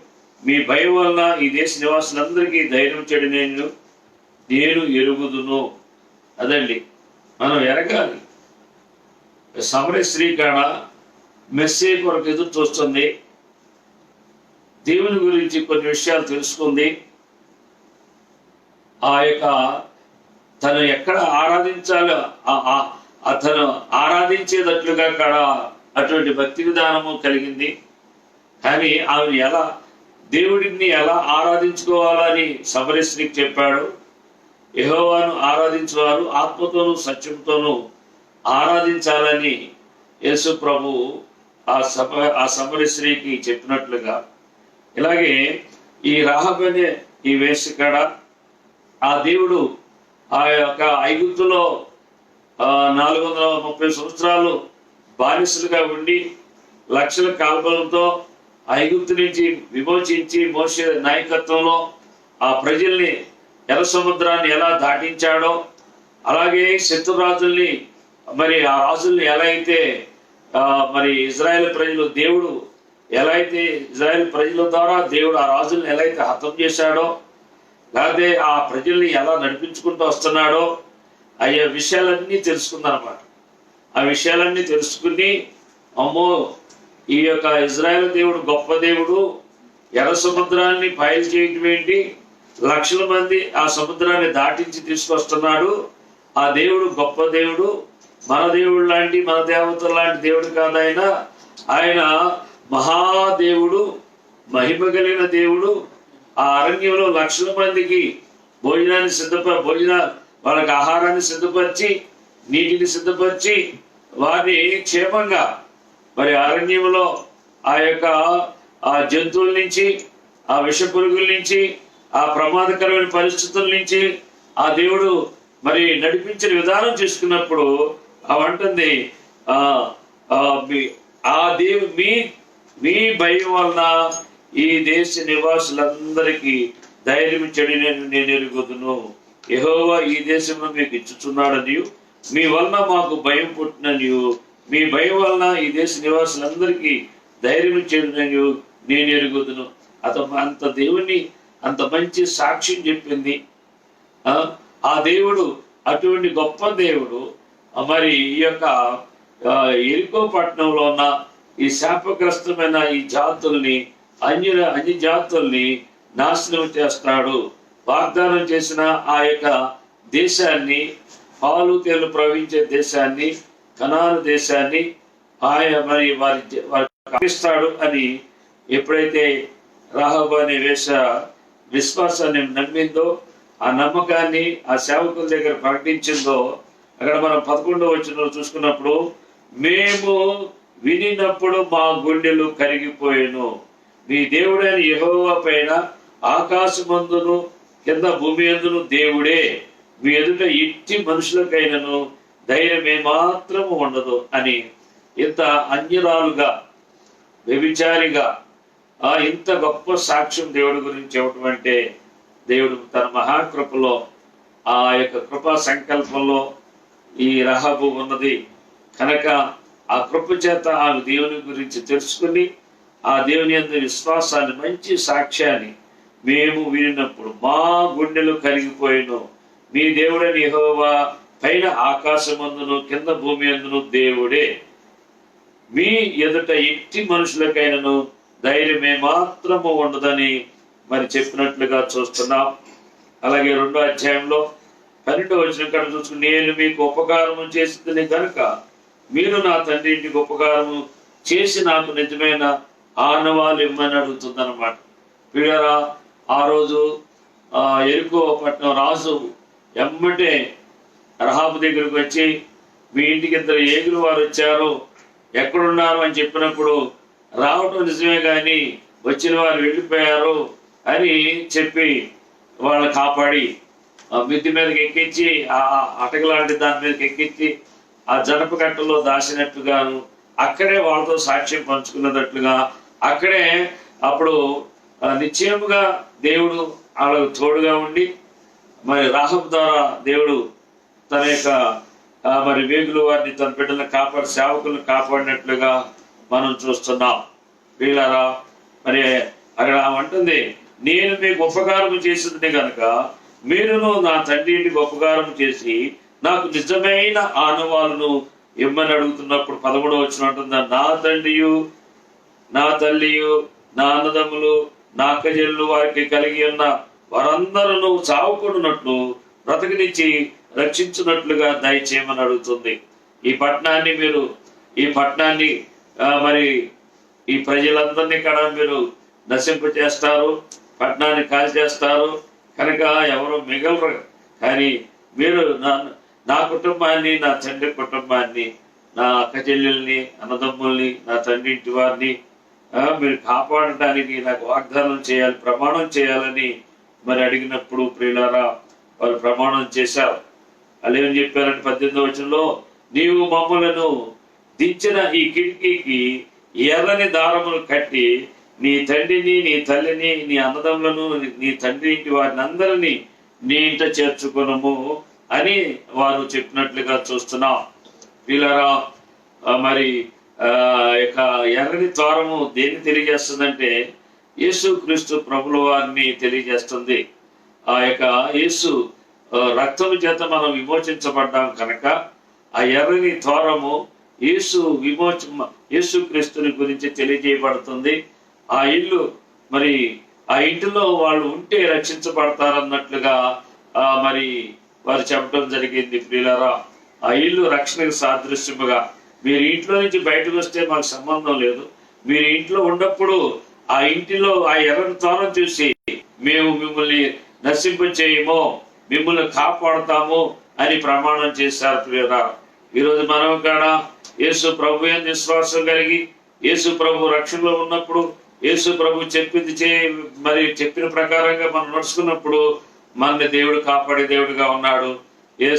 మీ భయం వలన ఈ దేశ నివాసులందరికీ ధైర్యం చెడినను నేను ఎరుగుదును. అదండి మనం ఎరగాలి. సమరయ స్త్రీ కాడ మెస్సే కొరకు ఎదురు చూస్తుంది, దేవుని గురించి కొన్ని విషయాలు తెలుసుకుంది. ఆ యొక్క తను ఎక్కడ ఆరాధించాలో తను ఆరాధించేటట్లుగా కాడ అటువంటి భక్తి విధానము కలిగింది. కానీ ఆమె ఎలా దేవుడిని ఎలా ఆరాధించుకోవాలని సమరయ స్త్రీకి చెప్పాడు. యెహోవాను ఆరాధించేవారు ఆత్మతోనూ సత్యంతోనూ ఆరాధించాలని యేసు ప్రభు ఆ సమరయ స్త్రీకి చెప్పినట్లుగా, ఇలాగే ఈ రాహబు అనే ఈ వేశ్యకాడ ఆ దేవుడు ఆ యొక్క ఐగుప్తులో 430 సంవత్సరాలు బానిసలుగా ఉండి లక్షల కాల్బలంతో ఐగుప్తు నుంచి విమోచించి మోషే నాయకత్వంలో ఆ ప్రజల్ని ఎర్ర సముద్రాన్ని ఎలా దాటించాడో, అలాగే శత్రురాజుల్ని మరి ఆ రాజుల్ని ఎలా అయితే మరి ఇజ్రాయెల్ ప్రజలు దేవుడు ఎలా అయితే ఇజ్రాయెల్ ప్రజల ద్వారా దేవుడు ఆ రాజుల్ని ఎలా అయితే హతం చేశాడో, లేకపోతే ఆ ప్రజల్ని ఎలా నడిపించుకుంటూ వస్తున్నాడో అయ్యే విషయాలన్నీ తెలుసుకుందనమాట. ఆ విషయాలన్నీ తెలుసుకుని, అమ్మో ఈ యొక్క ఇజ్రాయెల్ దేవుడు గొప్ప దేవుడు, ఎర్ర సముద్రాన్ని పాయలు చేయటం ఏంటి, లక్షల మంది ఆ సముద్రాన్ని దాటించి తీసుకొస్తున్నాడు, ఆ దేవుడు గొప్ప దేవుడు, మన దేవుడు లాంటి మన దేవతల లాంటి దేవుడు కాదు ఆయన మహాదేవుడు, మహిమ కలిగిన దేవుడు. ఆ అరణ్యంలో లక్షల మందికి భోజనాన్ని వాళ్ళకి ఆహారాన్ని సిద్ధపరిచి నీటిని సిద్ధపరిచి వారిని క్షేమంగా మరి అరణ్యంలో ఆ యొక్క ఆ జంతువుల నుంచి, ఆ విష పురుగుల నుంచి, ఆ ప్రమాదకరమైన పరిస్థితుల నుంచి ఆ దేవుడు మరి నడిపించిన విధానం చేసుకున్నప్పుడు అవంటుంది ఆ దేవు మీ భయం వలన ఈ దేశ నివాసులందరికీ ధైర్యం చెడి నేను ఎరుగుదును. యెహోవా ఈ దేశంలో మీకు ఇచ్చుచున్నాడనియు, మీ వలన మాకు భయం పుట్టిననియు, మీ భయం వలన ఈ దేశ నివాసులందరికీ ధైర్యం చెడిననియు నేను ఎరుగుదును. అంత దేవుని అంత మంచి సాక్ష్యం చెప్పింది. ఆ దేవుడు అటువంటి గొప్ప దేవుడు మరి ఈ యొక్క ఎరికో పట్టణంలో ఉన్న ఈ శాపగ్రస్తమైన ఈ జాతుల్ని అన్య జాతుల్ని నాశనం చేస్తాడు. వాగ్దానం చేసిన ఆ యొక్క దేశాన్ని, పాలు తేలు ప్రవహించే దేశాన్ని, కనాను దేశాన్ని మరి వారి ఇస్తాడు అని ఎప్పుడైతే రాహబు అనే వేష విశ్వాసాన్ని నమ్మిందో, ఆ నమ్మకాన్ని ఆ సేవకుల దగ్గర ప్రకటించిందో, అక్కడ మనం 11వ వచనంలో చూసుకున్నప్పుడు, మేము వినినప్పుడు మా గుండెలు కరిగిపోయాను, మీ దేవుడైన యెహోవా పైన ఆకాశమందును కింద భూమి అందును దేవుడే, మీ ఎదుట ఇట్టి మనుషులకైనను ధైర్యం ఏమాత్రము ఉండదు అని ఇంత అన్యరాలుగా వ్యభిచారిగా ఇంత గొప్ప సాక్ష్యం దేవుడి గురించి ఇవ్వటం అంటే, దేవుడు తన మహాకృపలో ఆ యొక్క కృపా సంకల్పంలో ఈ రహబు ఉన్నది కనుక ఆ కృప చేత ఆమె దేవుని గురించి తెలుసుకుని ఆ దేవుని యందు విశ్వాసాన్ని, మంచి సాక్ష్యాన్ని మేము వినినప్పుడు మా గుండెలు కరిగిపోయిను, మీ దేవుడని యెహోవా పైన ఆకాశమందును కింద భూమి అందును దేవుడే, మీ ఎదుట ఇట్టి మనుషులకైనను ధైర్యమే మాత్రము ఉండదని మరి చెప్పినట్లుగా చూస్తున్నాం. అలాగే 2వ అధ్యాయంలో 12వ వచనం కాడ చూసుకుని, నేను మీకు ఉపకారము చేసిందని కనుక మీరు నా తండ్రి ఇంటికి ఉపకారము చేసి నాకు నిజమైన ఆనవాళ్ళు ఇమ్మని అడుగుతుందన్నమాట. వీడరా ఆ రోజు ఎరుకో పట్టణం రాజు ఎమ్మటే రహాబు దగ్గరకు వచ్చి, మీ ఇంటికి 2 ఏగులు వారు వచ్చారు, ఎక్కడున్నారు అని చెప్పినప్పుడు రావటం నిజమే కానీ వచ్చిన వారు వెళ్ళిపోయారు అని చెప్పి వాళ్ళని కాపాడి ఆ మిద్ది మీదకి ఎక్కించి ఆ అటకలాంటి దాని మీదకి ఎక్కించి ఆ జనప కట్టలో దాచినట్లుగాను అక్కడే వాళ్ళతో సాక్ష్యం పంచుకున్నట్లుగా అక్కడే అప్పుడు నిశ్చయముగా దేవుడు వాళ్ళకు తోడుగా ఉండి మరి రాహబు ద్వారా దేవుడు తన యొక్క మరి వేగులు వారిని తన బిడ్డలను కాపాడి సేవకులను కాపాడినట్లుగా మనం చూస్తున్నాం. వీళ్ళారా మరి అక్కడ అంటుంది, నేను మీకు ఉపకారం చేసింది కనుక మీరును నా తండ్రి ఇంటికి ఉపకారం చేసి నాకు నిజమైన ఆనవాళ్ళను ఇమ్మని అడుగుతున్నప్పుడు 11వ వచనం అంటుంది, నా తండ్రియు నా తల్లియు నా అన్నదమ్ములు నా అక్కజెల్లు వారికి కలిగి ఉన్న వారందరూ చావుకున్నట్లు బ్రతకనిచ్చి రక్షించినట్లుగా దయచేయమని అడుగుతుంది. ఈ పట్టణాన్ని మరి ఈ ప్రజలందరినీ కూడా మీరు నశింప చేస్తారు, పట్టణాన్ని కాల్చేస్తారు కనుక ఎవరు మిగలరు. కానీ మీరు నా కుటుంబాన్ని, నా తండ్రి కుటుంబాన్ని, నా అక్క చెల్లెల్ని, అన్నదమ్ముల్ని, నా తండ్రి ఇంటి వారిని మీరు కాపాడటానికి నాకు వాగ్దానం చేయాలి, ప్రమాణం చేయాలని మరి అడిగినప్పుడు ప్రియులారా వాళ్ళు ప్రమాణం చేశారు. అలేమని చెప్పారంటే 18వ వచనంలో, నీవు మమ్ములను దించిన ఈ కిటికీకి ఎర్రని దారములు కట్టి నీ తండ్రిని, నీ తల్లిని, నీ అన్నదమ్ములను, నీ తండ్రి ఇంటి వారిని అందరినీ నీ ఇంట చేర్చుకునము అని వారు చెప్పినట్లుగా చూస్తున్నాం. వీళ్ళరా మరి యొక్క ఎర్రని ద్వారము దేన్ని తెలియజేస్తుందంటే యేసు క్రీస్తు ప్రభుల వారిని తెలియజేస్తుంది. ఆ యొక్క యేసు రక్తము చేత మనం విమోచించబడ్డాం కనుక ఆ ఎర్రని ద్వారము యేసు క్రీస్తుని గురించి తెలియజేయబడుతుంది. ఆ ఇల్లు మరి ఆ ఇంటిలో వాళ్ళు ఉంటే రక్షించబడతారన్నట్లుగా మరి వారు చెప్పడం జరిగింది. ప్రియులారా ఆ ఇల్లు రక్షణకు సాదృశ్యముగా, మీరు ఇంట్లో నుంచి బయటకు వస్తే మాకు సంబంధం లేదు, మీరు ఇంట్లో ఉన్నప్పుడు ఆ ఇంటిలో ఆ ఎర్రని ద్వారం చూసి మేము మిమ్మల్ని నశింప చేయము, మిమ్మల్ని కాపాడుతాము అని ప్రమాణం చేశారు. ప్రియులారా ఈరోజు మనం కాడ యేసు ప్రభు అని విశ్వాసం కలిగి యేసు ప్రభు రక్షణలో ఉన్నప్పుడు యేసు ప్రభు చెప్పిన ప్రకారంగా మనం నడుచుకున్నప్పుడు మనని దేవుడు కాపాడే దేవుడిగా ఉన్నాడు. ఏ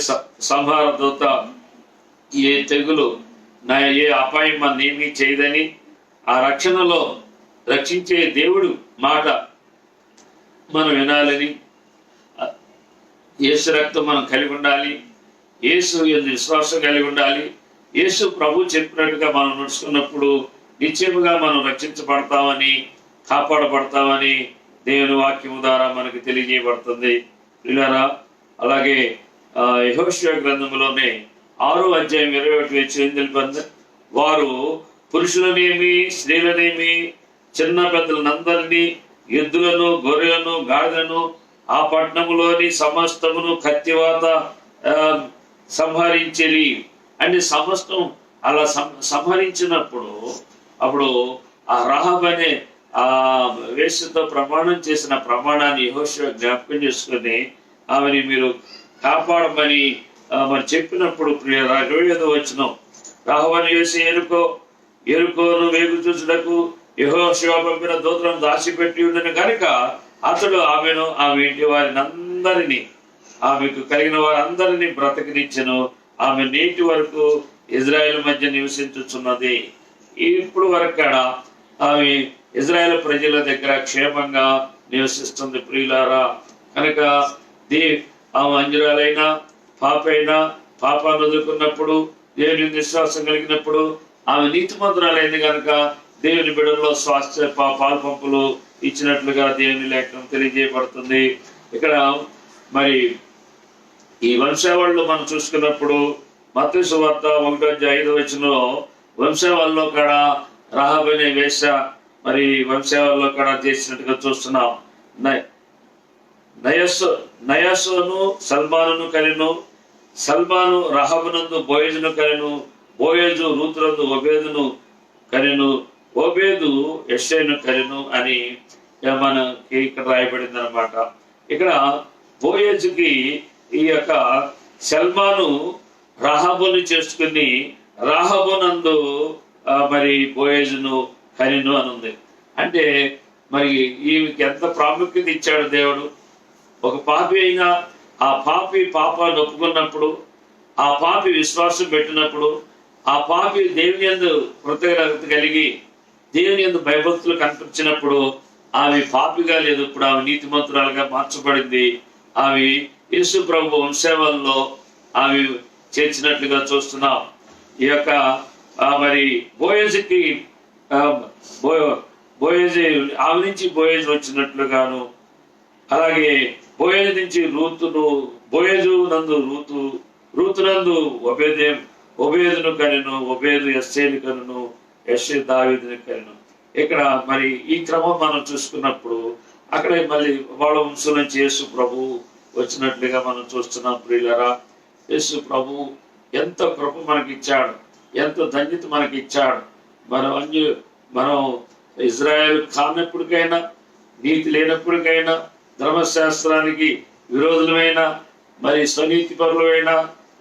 సంహార దూత, ఏ తెగులు, ఏ అపాయం మన ఏమీ చేయదని ఆ రక్షణలో రక్షించే దేవుడు మాట మనం వినాలని, యేసు రక్తం మనం కలిగి ఉండాలి, యేసు విశ్వాసం కలిగి ఉండాలి. యేసు ప్రభు చెప్పినట్టుగా మనం నడుచుకున్నప్పుడు నిశ్చయముగా మనం రక్షించబడతామని, కాపాడబడతామని దేవుని వాక్యము ద్వారా మనకు తెలియజేయబడుతుంది. పిల్లరా అలాగే యెహోషువ గ్రంథములోనే 6వ అధ్యాయం 21 తెలిపింది, వారు పురుషులనేమి స్త్రీలనేమి చిన్న పెద్దలందరినీ ఎద్దులను గొర్రెలను గాడిదలను ఆ పట్టణములోని సమస్తమును కత్తివాత సంహరించేది అంటే సమస్తం అలా సంహరించినప్పుడు అప్పుడు ఆ రాహబ్ అనే ఆ వేశ్యతో ప్రమాణం చేసిన ప్రమాణాన్ని యెహోషువ జ్ఞాపకం చేసుకుని ఆమెని మీరు కాపాడమని మరి చెప్పినప్పుడు 25వ వచనం, రాహబను వేసి ఎరుకోను వేగు చూసుటకు యెహోషువ పంపిన దూతలను దాచిపెట్టి ఉండను కనుక అతడు ఆమెను ఆమె ఇంటి వారిని అందరినీ ఆమెకు కలిగిన వారందరినీ బ్రతకనిచ్చెను. ఆమె నేటి వరకు ఇజ్రాయెల్ మధ్య నివసించుచున్నది. ఇప్పుడు వరకు కూడా ఆమె ఇజ్రాయెల్ ప్రజల దగ్గర క్షేమంగా నివసిస్తుంది. ప్రియులారా కనుక ఆమె అంజురాలైనా పాపాన్ని వదులుకున్నప్పుడు దేవుని విశ్వాసం కలిగినప్పుడు ఆమె నీతిమంతురాలైంది కనుక దేవుని బిడ్డల్లో స్వాస్థ్య పాలు పంపులు ఇచ్చినట్లుగా దేవుని లేఖనం తెలియజేయబడుతుంది. ఇక్కడ మరి ఈ వంశావళిలో మనం చూసుకున్నప్పుడు మత్తయి సువార్త 1:5 వంశావళిలో కూడా రాహబు అనే వేశ్య మరి వంశావళిలో కూడా చేసినట్టుగా చూస్తున్నాం. నయస్సును సల్మానును కలిను, సల్మాను రాహబునందు బోయజును కలిను, బోయజు రూతునందు ఓబేదును కలిను, ఓబేదు యెషైను కలిను అని మనకి ఇక్కడ రాయబడింది అనమాట. ఇక్కడ బోయజుకి ఈ యొక్క సల్మాను రాహబుని చేసుకుని రాహబునందు మరి బోయజును కనిను అని ఉంది. అంటే మరి ఈమెకి ఎంత ప్రాముఖ్యత ఇచ్చాడు దేవుడు. ఒక పాపి అయినా ఆ పాపి పాపాన్ని ఒప్పుకున్నప్పుడు, ఆ పాపి విశ్వాసం పెట్టినప్పుడు, ఆ పాపి దేవుని యందు కృతజ్ఞత కలిగి దేవుని యందు భయభక్తులు కనిపించినప్పుడు ఆమె పాపిగా లేదు, ఇప్పుడు ఆమె నీతిమంతురాలుగా మార్చబడింది. ఆమె యేసు ప్రభు వంశావళిలో ఆమె చేర్చినట్లుగా చూస్తున్నాం. ఈ యొక్క మరి బోయజుకి బోయజు ఆమె నుంచి బోయజు వచ్చినట్లుగాను, అలాగే బోయజు నుంచి బోయజు నందు రూతు నందు ఒబేదును కనెను, ఒబేదు యెస్సేను కనెను, యెస్సే దావీదును కనెను. ఇక్కడ మరి ఈ క్రమం మనం చూసుకున్నప్పుడు అక్కడ మళ్ళీ వాళ్ళ వంశం నుంచి యేసు ప్రభు వచ్చినట్లుగా మనం చూస్తున్నాం. ప్రియులారా, యేసు ప్రభు ఎంత కృప మనకి ఇచ్చాడు, ఎంత ధన్యత మనకి ఇచ్చాడు. మనం ఇజ్రాయెల్ కానప్పటికైనా, నీతి లేనప్పటికైనా, ధర్మశాస్త్రానికి విరోధులమైన, మరి స్వనీతి పరులైనా,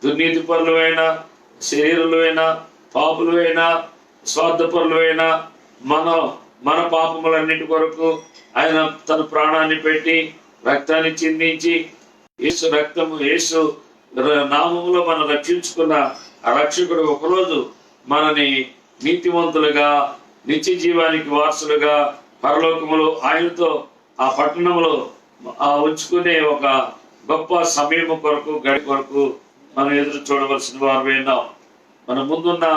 దుర్నీతి పరులైనా, శరీరులైనా, పాపులైనా, స్వార్థపరులైనా, మన పాపములన్నిటి కొరకు ఆయన తన ప్రాణాన్ని పెట్టి రక్తాన్ని చిందించి యేసు నామములో మనం రక్షించుకున్న ఆ రక్షకుడు ఒకరోజు మనని నీతివంతులుగా, నిత్య జీవానికి వారసులుగా పరలోకములో ఆయనతో ఆ పట్టణంలో ఉంచుకునే ఒక గొప్ప సమయం కొరకు, గడి కొరకు మనం ఎదురు చూడవలసిన వారు ఉన్నాం. మన ముందున్న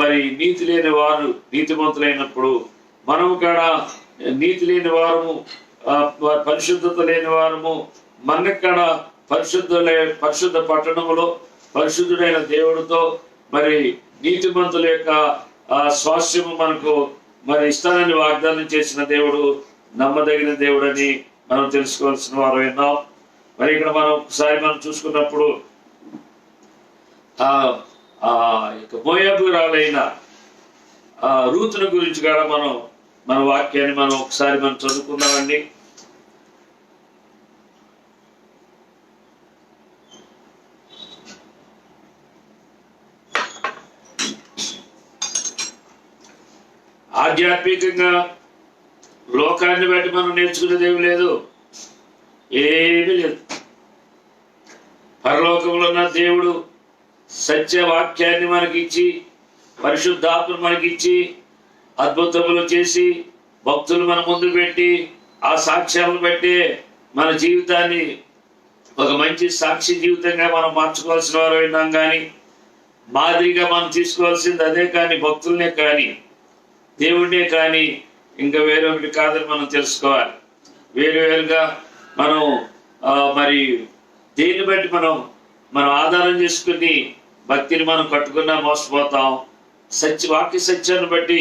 మరి నీతి లేని వారు నీతిమంతులైనప్పుడు, మనము కూడా నీతి లేని వారము, పరిశుద్ధత లేని వారము, మనక్కడ పరిశుద్ధ పట్టణములో పరిశుద్ధుడైన దేవుడితో మరి నీతిమంతుల యొక్క స్వాస్థ్యము మనకు మరి ఇస్తానని వాగ్దానం చేసిన దేవుడు నమ్మదగిన దేవుడని మనం తెలుసుకోవాల్సిన వారు విన్నాం. మరి ఇక్కడ మనం ఒకసారి మనం చూసుకున్నప్పుడు మోయాబురాలైన రూతుని గురించి కూడా మన వాక్యాన్ని మనం ఒకసారి చదువుకుందామండి. ఆధ్యాత్మికంగా లోకాన్ని బట్టి మనం నేర్చుకునేది ఏమి లేదు, ఏమీ లేదు. పరలోకంలో ఉన్న దేవుడు సత్యవాక్యాన్ని మనకిచ్చి, పరిశుద్ధాత్మను మనకిచ్చి, అద్భుతములు చేసి, భక్తులు మన ముందు పెట్టి, ఆ సాక్ష్యాలను బట్టి మన జీవితాన్ని ఒక మంచి సాక్షి జీవితంగా మనం మార్చుకోవాల్సిన వారు విన్నాం. కానీ మాదిరిగా మనం తీసుకోవాల్సింది అదే, కానీ భక్తులనే కానీ దేవుడినే కానీ ఇంకా వేరొకటి కాదని మనం తెలుసుకోవాలి. వేరుగా మనం మరి దేన్ని బట్టి మనం ఆధారం చేసుకుని భక్తిని మనం కట్టుకున్నా మోసపోతాం. వాక్య సత్యాన్ని బట్టి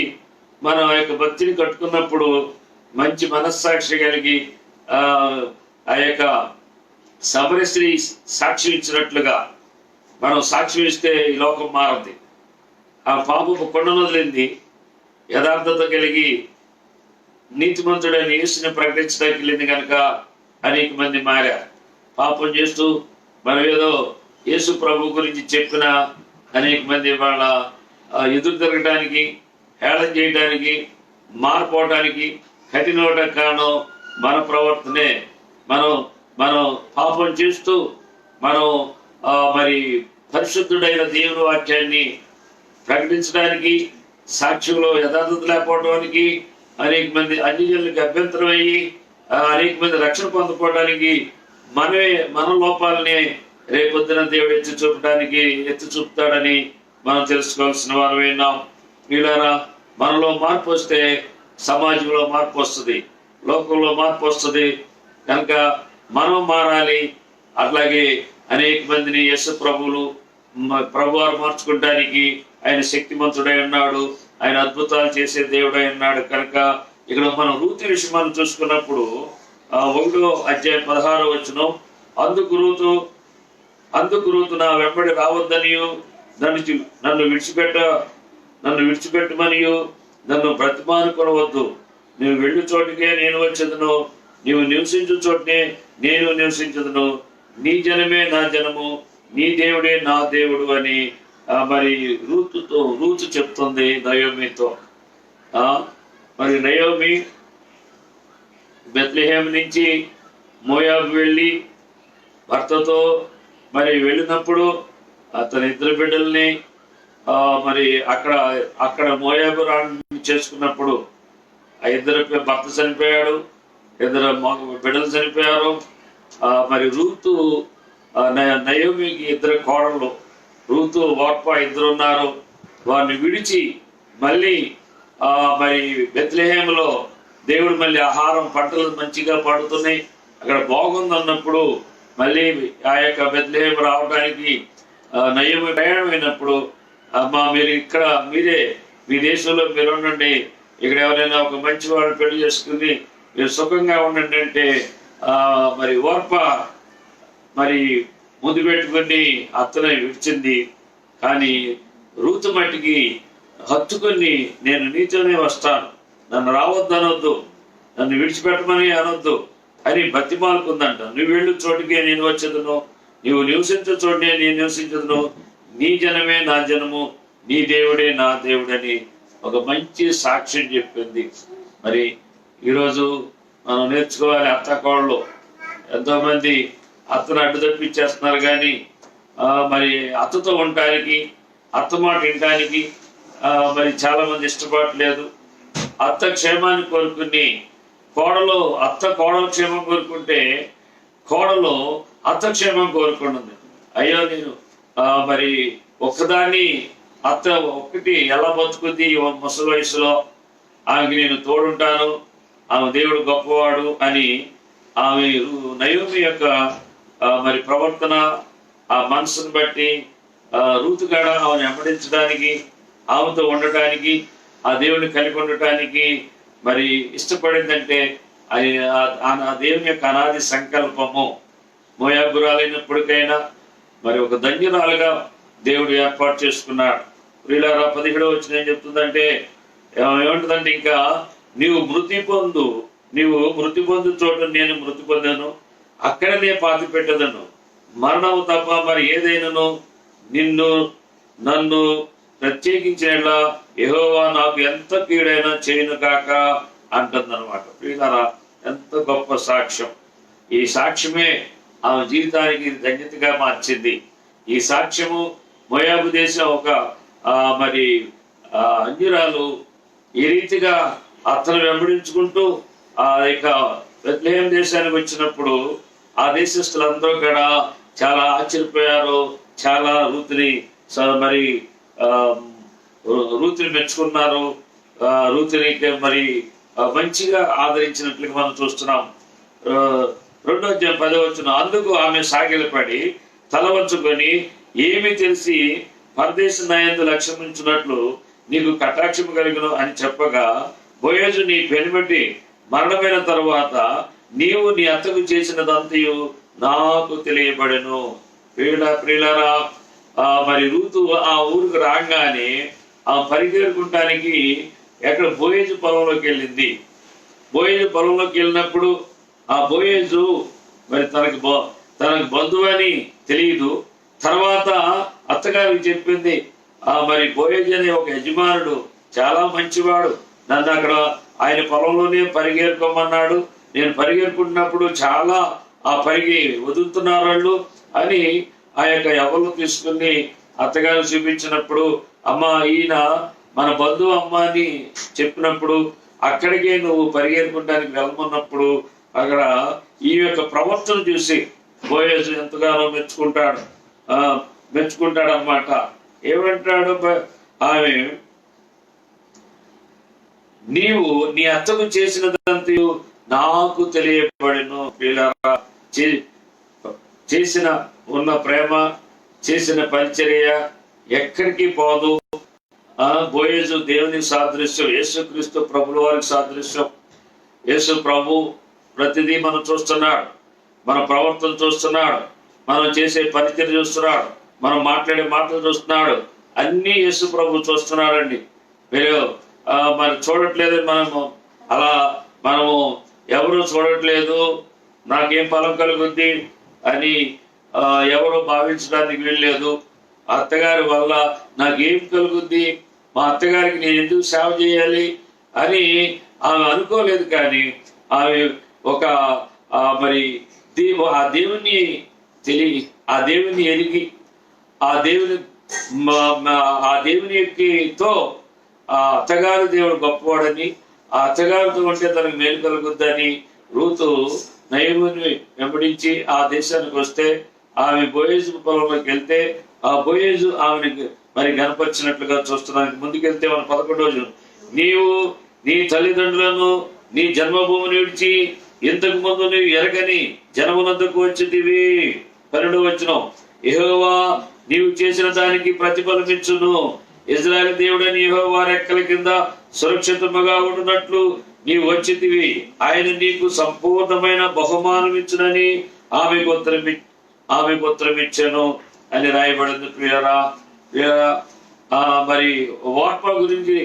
మనం ఆ యొక్క భక్తిని కట్టుకున్నప్పుడు మంచి మనస్సాక్షి కలిగి ఆ యొక్క సమరస్త్రీ సాక్ష్యం ఇచ్చినట్లుగా మనం సాక్ష్యం ఇస్తే ఈ లోకం మారది. ఆ పాపపు కొండను వదిలింది, యథార్థత కలిగి నీతిమంతుడని యేసుని ప్రకటించడానికి వెళ్ళింది కనుక అనేక మంది మారారు. పాపం చేస్తూ మనం ఏదో యేసు ప్రభు గురించి చెప్పిన అనేక మంది వాళ్ళ ఎదురు తిరగడానికి, హేళన చేయడానికి, మారిపోవడానికి కఠినవడం కారణం మన ప్రవర్తనే. మనం పాపం చేస్తూ మనం మరి పరిశుద్ధుడైన దేవుని వాక్యాన్ని ప్రకటించడానికి, సాక్ష్యంలో యథార్థత లేకపోవడానికి, అనేక మంది అన్యజనులకు అభ్యంతరం అయ్యి అనేక మంది రక్షణ పొందుకోవడానికి మన లోపాలని రేపొద్దున దేవుడు ఎత్తి చూపుతాడని మనం తెలుసుకోవాల్సిన వారు విన్నాం. వీళ్ళారా, మనలో మార్పు వస్తే సమాజంలో మార్పు వస్తుంది, లోకంలో మార్పు వస్తుంది. కనుక మనం మారాలి. అట్లాగే అనేక మందిని యేసు ప్రభువారు మార్చుకోవడానికి ఆయన శక్తిమంతుడై ఉన్నాడు, ఆయన అద్భుతాలు చేసే దేవుడై ఉన్నాడు. కనుక ఇక్కడ మనం రూతు విషయం మనం చూసుకున్నప్పుడు 1వ అధ్యాయం 16వ వచనం, అందుకు రూతు నా వెంబడి రావద్దనియు, నన్ను విడిచిపెట్టమనియు నన్ను బ్రతిమానుకొనవద్దు. నువ్వు వెళ్ళు చోటుకే నేను వచ్చేదను, నీవు నివసించు చోటునే నేను నివసించదును. నీ జనమే నా జనము, నీ దేవుడే నా దేవుడు అని మరి రూతు చెప్తుంది దైవమీతో. మరి నయోమి బెత్లెహేమ్ నుంచి మోయాబు వెళ్ళి భర్తతో మరి వెళ్ళినప్పుడు తన ఇద్దరు బిడ్డల్ని మరి అక్కడ మోయాబు రాణి చేసుకున్నప్పుడు ఆ ఇద్దరు భర్త చనిపోయాడు, ఇద్దరు బిడ్డలు చనిపోయారు. మరి రూతు నయోమికి ఇద్దరు కోడళ్ళు రూతు ఓర్పా ఇద్దరు ఉన్నారు. వారిని విడిచి మళ్ళీ మరి బెత్లెహేములో దేవుడు మళ్ళీ ఆహారం పంటలు మంచిగా పడుతున్నాయి, అక్కడ బాగుంది అన్నప్పుడు మళ్ళీ ఆ యొక్క బెత్లెహేము రావడానికి నయోమి ప్రయాణమైనప్పుడు అమ్మా మీరు ఇక్కడ మీ దేశంలో మీరు ఉండండి, ఇక్కడ ఎవరైనా ఒక మంచి వాడిని పెళ్లి చేసుకుని మీరు సుఖంగా ఉండండి అంటే మరి ఓర్ప మరి ముందు పెట్టుకుని అత్తని విడిచింది. కానీ రూతు మట్టికి హత్తుకుని నేను నీతోనే వస్తాను, నన్ను రావద్దు అనొద్దు, నన్ను విడిచిపెట్టమని అనొద్దు అని బతిమాలుకుందంట. నువ్వు వెళ్ళు చోటుకే నేను వచ్చేదను, నువ్వు నివసించే చోటునే నేను నివసించదును, నీ జనమే నా జనము, నీ దేవుడే నా దేవుడని ఒక మంచి సాక్ష్యం చెప్పింది. మరి ఈరోజు మనం నేర్చుకోవాలి. అత్తకోళ్ళు ఎంతోమంది అత్తను అడ్డు తప్పించేస్తున్నారు, కానీ మరి అత్తతో ఉండటానికి అత్త మాట వినటానికి మరి చాలా మంది ఇష్టపడలేదు. అత్త క్షేమాన్ని కోరుకుని అత్త కోడలు క్షేమం కోరుకుంటే కోడలు అత్త క్షేమం కోరుకుంటుంది. అయ్యో నేను మరి ఒక్కదాన్ని అత్త ఒక్కటి ఎలా బతుకుద్ది ముసలి వయసులో, ఆమెకి నేను తోడుంటాను, ఆమె దేవుడు గొప్పవాడు అని ఆమె నయోమి యొక్క మరి ప్రవర్తన ఆ మనసును బట్టి రూతుగాడ ఆమెను వెంబడించడానికి, ఆమెతో ఉండటానికి, ఆ దేవుని కలిగి ఉండటానికి మరి ఇష్టపడిందంటే అది ఆ దేవుని యొక్క అనాది సంకల్పము. మోయాబురాలైనప్పటికైనా మరి ఒక ధన్యురాలుగా దేవుడు ఏర్పాటు చేసుకున్నాడు. ప్రియులారా 17వ వచనం ఏం చెప్తుందంటే ఏమంటుందంటే ఇంకా నీవు మృతి పొందు చోట నేను మృతి పొందాను, అక్కడనే పాతి పెట్టదను, మరణం తప్ప మరి ఏదైనాను నన్ను ప్రత్యేకించినట్లా యెహోవా నాకు ఎంత కీడైనా చేయను కాక అంటుందన్నమాట. ప్రియులారా ఎంత గొప్ప సాక్ష్యం! ఈ సాక్ష్యమే ఆమె జీవితానికి ధన్యతగా మార్చింది. ఈ సాక్ష్యము మోయాబు దేశం ఒక మరి అన్యురాలు ఈ రీతిగా అత్తను వెంబడించుకుంటూ ఆ యొక్క బెత్లెహేం దేశానికి వచ్చినప్పుడు ఆ దేశస్తులందరూ కూడా చాలా ఆశ్చర్యపోయారు, చాలా రూతుని మెచ్చుకున్నారు, రూతుని మరి మంచిగా ఆదరించినట్లుగా మనం చూస్తున్నాం. 2వ అధ్యాయం 10వ వచనం అందుకు ఆమె సాగిలపడి తల వంచుకొని ఏమి తెలిసి పరదేశ నాయందు లక్ష్యమించున్నట్లు నీకు కటాక్షము కలుగును అని చెప్పగా బోయజు నీ పెనిబట్టి మరణమైన తరువాత నీవు నీ అత్తకు చేసినదంతయు నాకు తెలియబడెను. ప్రియులారా మరి రూతు ఆ ఊరికి రాగానే ఆ పరిగెరుకుంటానికి ఎక్కడ బోయేజు పొలంలోకి వెళ్ళింది. బోయేజు పొలంలోకి వెళ్ళినప్పుడు ఆ బోయేజు మరి తనకు బంధువు అని తెలియదు. తర్వాత అత్తగారికి చెప్పింది మరి బోయేజు అనే ఒక యజమానుడు చాలా మంచివాడు, నన్ను అక్కడ ఆయన పొలంలోనే పరిగెరుకోమన్నాడు, నేను పరిగెరుకుంటున్నప్పుడు చాలా ఆ పరిగి వదులుతున్నారు వాళ్ళు అని ఆ యొక్క ఎవరు తీసుకుని అత్తగారు చూపించినప్పుడు అమ్మ ఈయన మన బంధువు అమ్మ అని చెప్పినప్పుడు అక్కడికే నువ్వు పరిగెరుకుంటానికి వెళ్ళమన్నప్పుడు అక్కడ ఈ యొక్క ప్రవర్తన చూసి బోయేజు ఎంతగానో మెచ్చుకుంటాడు అన్నమాట. ఏమంటాడు ఆమె నీవు నీ అత్తకు చేసినదంతయు నాకు తెలియబడెను. పిల్లరా చేసిన ఉన్న ప్రేమ చేసిన పరిచర్య ఎక్కడికి పోదు. బోయేజు దేవునికి సాదృశ్యం, యేసుక్రీస్తు ప్రభుల వారికి సాదృశ్యం. యేసు ప్రభు ప్రతిదీ మనం చూస్తున్నాడు, మన ప్రవర్తన చూస్తున్నాడు, మనం చేసే పరిచర్య చూస్తున్నాడు, మనం మాట్లాడే మాటలు చూస్తున్నాడు, అన్నీ యేసు ప్రభు చూస్తున్నాడండి. మీరు మరి చూడట్లేదు, మనము ఎవరు చూడట్లేదు, నాకేం ఫలం కలుగుద్ది అని ఎవరు భావించడానికి వీల్లేదు. అత్తగారి వల్ల నాకేం కలుగుద్ది, మా అత్తగారికి నేను ఎందుకు సేవ చేయాలి, అని ఆమె అనుకోలేదు. కానీ ఆమె ఒక మరి ఆ దేవుని ఆ దేవుని ఎరిగి ఆ దేవుని యొక్కతో ఆ అత్తగారు దేవుడు గొప్పవాడని, ఆ అత్తగారితో ఉంటే తనకు మేలు కలుగుద్దని రూతు నయోమిని వెంబడించి ఆ దేశానికి వస్తే ఆమె బోయేజు పొలంలోకి వెళ్తే ఆ బోయేజు ఆమెను మరి గనపరిచినట్లుగా చూస్తున్నానికి ముందుకెళ్తే మన 11వ వచనం, నీవు నీ తల్లిదండ్రులను నీ జన్మభూమిని విడిచి ఇంతకు ముందు నీవు ఎరగని జనమునందుకు వచ్చితివి. 12వ వచనం, యెహోవా నీవు చేసిన దానికి ప్రతిఫలమిచ్చును. ఇశ్రాయేలు దేవుడని యెహోవా రెక్కల కింద సురక్షితముగా ఉండునట్లు నీవు వచ్చితివి. ఆయన నీకు సంపూర్ణమైన బహుమానం ఇచ్చునని ఆమెకు ఉత్తరమిచ్చాను అని రాయబడింది. ప్రియరా మరి వార్పా గురించి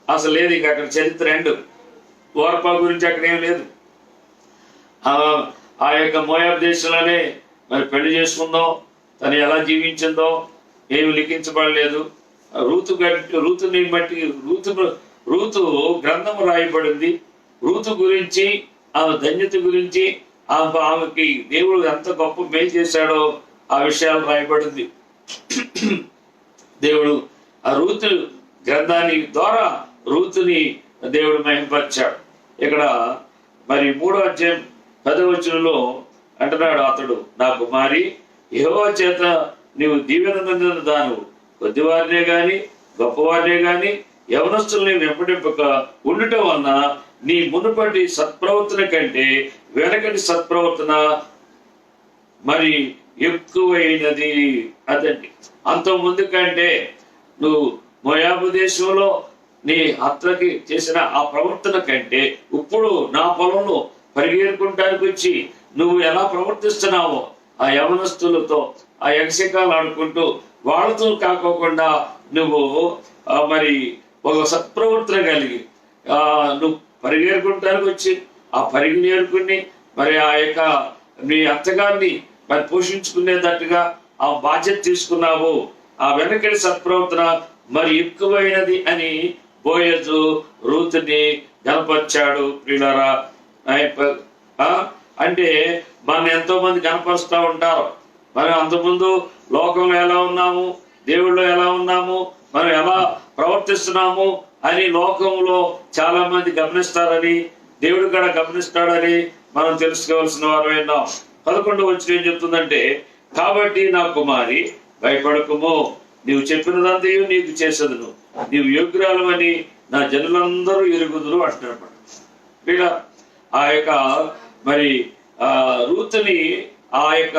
అసలు లేదు, ఇక అక్కడ చరిత్ర ఎండ్. వార్పా గురించి అక్కడ ఏం లేదు. ఆ యొక్క మోయాబు దేశంలోనే మరి పెళ్లి చేసుకుందాం, తను ఎలా జీవించిందో ఏమి లిఖించబడలేదు. రూతుని బట్టి రూతు గ్రంథం రాయబడింది. రూతు గురించి, ఆమె ధన్యత గురించి, ఆమెకి దేవుడు ఎంత గొప్ప మేలు చేశాడో ఆ విషయాలు రాయబడింది. దేవుడు ఆ రూతు గ్రంథాన్ని ద్వారా రూతుని దేవుడు మహిమపరిచాడు. ఇక్కడ మరి 3వ అధ్యాయం 10వ వచనంలో అంటున్నాడు, అతడు నా కుమారి, యెహోవా చేత నీవు దీవెన పొందిన దానివు, కొద్దివారినే గాని గొప్పవారినే గాని యవనస్తుల్ని వెంబడింపక ఉండటం వలన నీ మునుపటి సత్ప్రవర్తన కంటే వెనకటి సత్ప్రవర్తన మరి ఎక్కువైనది. అదండి, అంత ముందు కంటే నువ్వు మోయాబు దేశంలో నీ అత్తకి చేసిన ఆ ప్రవర్తన కంటే ఇప్పుడు నా పొలంలో పరిగెరుకుంటానికి వచ్చి నువ్వు ఎలా ప్రవర్తిస్తున్నావో ఆ యవనస్తులతో ఆ యక్షకాలు ఆడుకుంటూ వాళ్ళతో కాకోకుండా నువ్వు మరి ఒక సత్ప్రవర్తన కలిగి నువ్వు పరిగెరుకుంటానికి వచ్చి ఆ పరిగి నేర్చుకుని మరి ఆ యొక్క నీ అత్తగారిని మరి పోషించుకునేటట్టుగా ఆ బాధ్యత తీసుకున్నావు. ఆ వెనకటి సత్ప్రవర్తన మరి ఎక్కువైనది అని బోయజు రూతుని గనపరిచాడు. ప్రియులారా, అంటే మన ఎంతో మంది కనపరుస్తూ ఉంటారు. మనం అంతకుముందు లోకంలో ఎలా ఉన్నాము, దేవుళ్ళు ఎలా ఉన్నాము, మనం ఎలా ప్రవర్తిస్తున్నాము అని లోకంలో చాలా మంది గమనిస్తారని, దేవుడు కూడా గమనిస్తాడని మనం తెలుసుకోవాల్సిన వారు విన్నాం. 11వ వచనం ఏం చెప్తుందంటే, కాబట్టి నా కుమారి భయపడకుము, నీవు చెప్పినదంతయు నీకు చేసేదను, నీవు యోగ్యురాలు అని నా జనులందరూ ఎరుగుదురు అంటున్నాడు. వీళ్ళ ఆ యొక్క మరి రూతుని ఆ యొక్క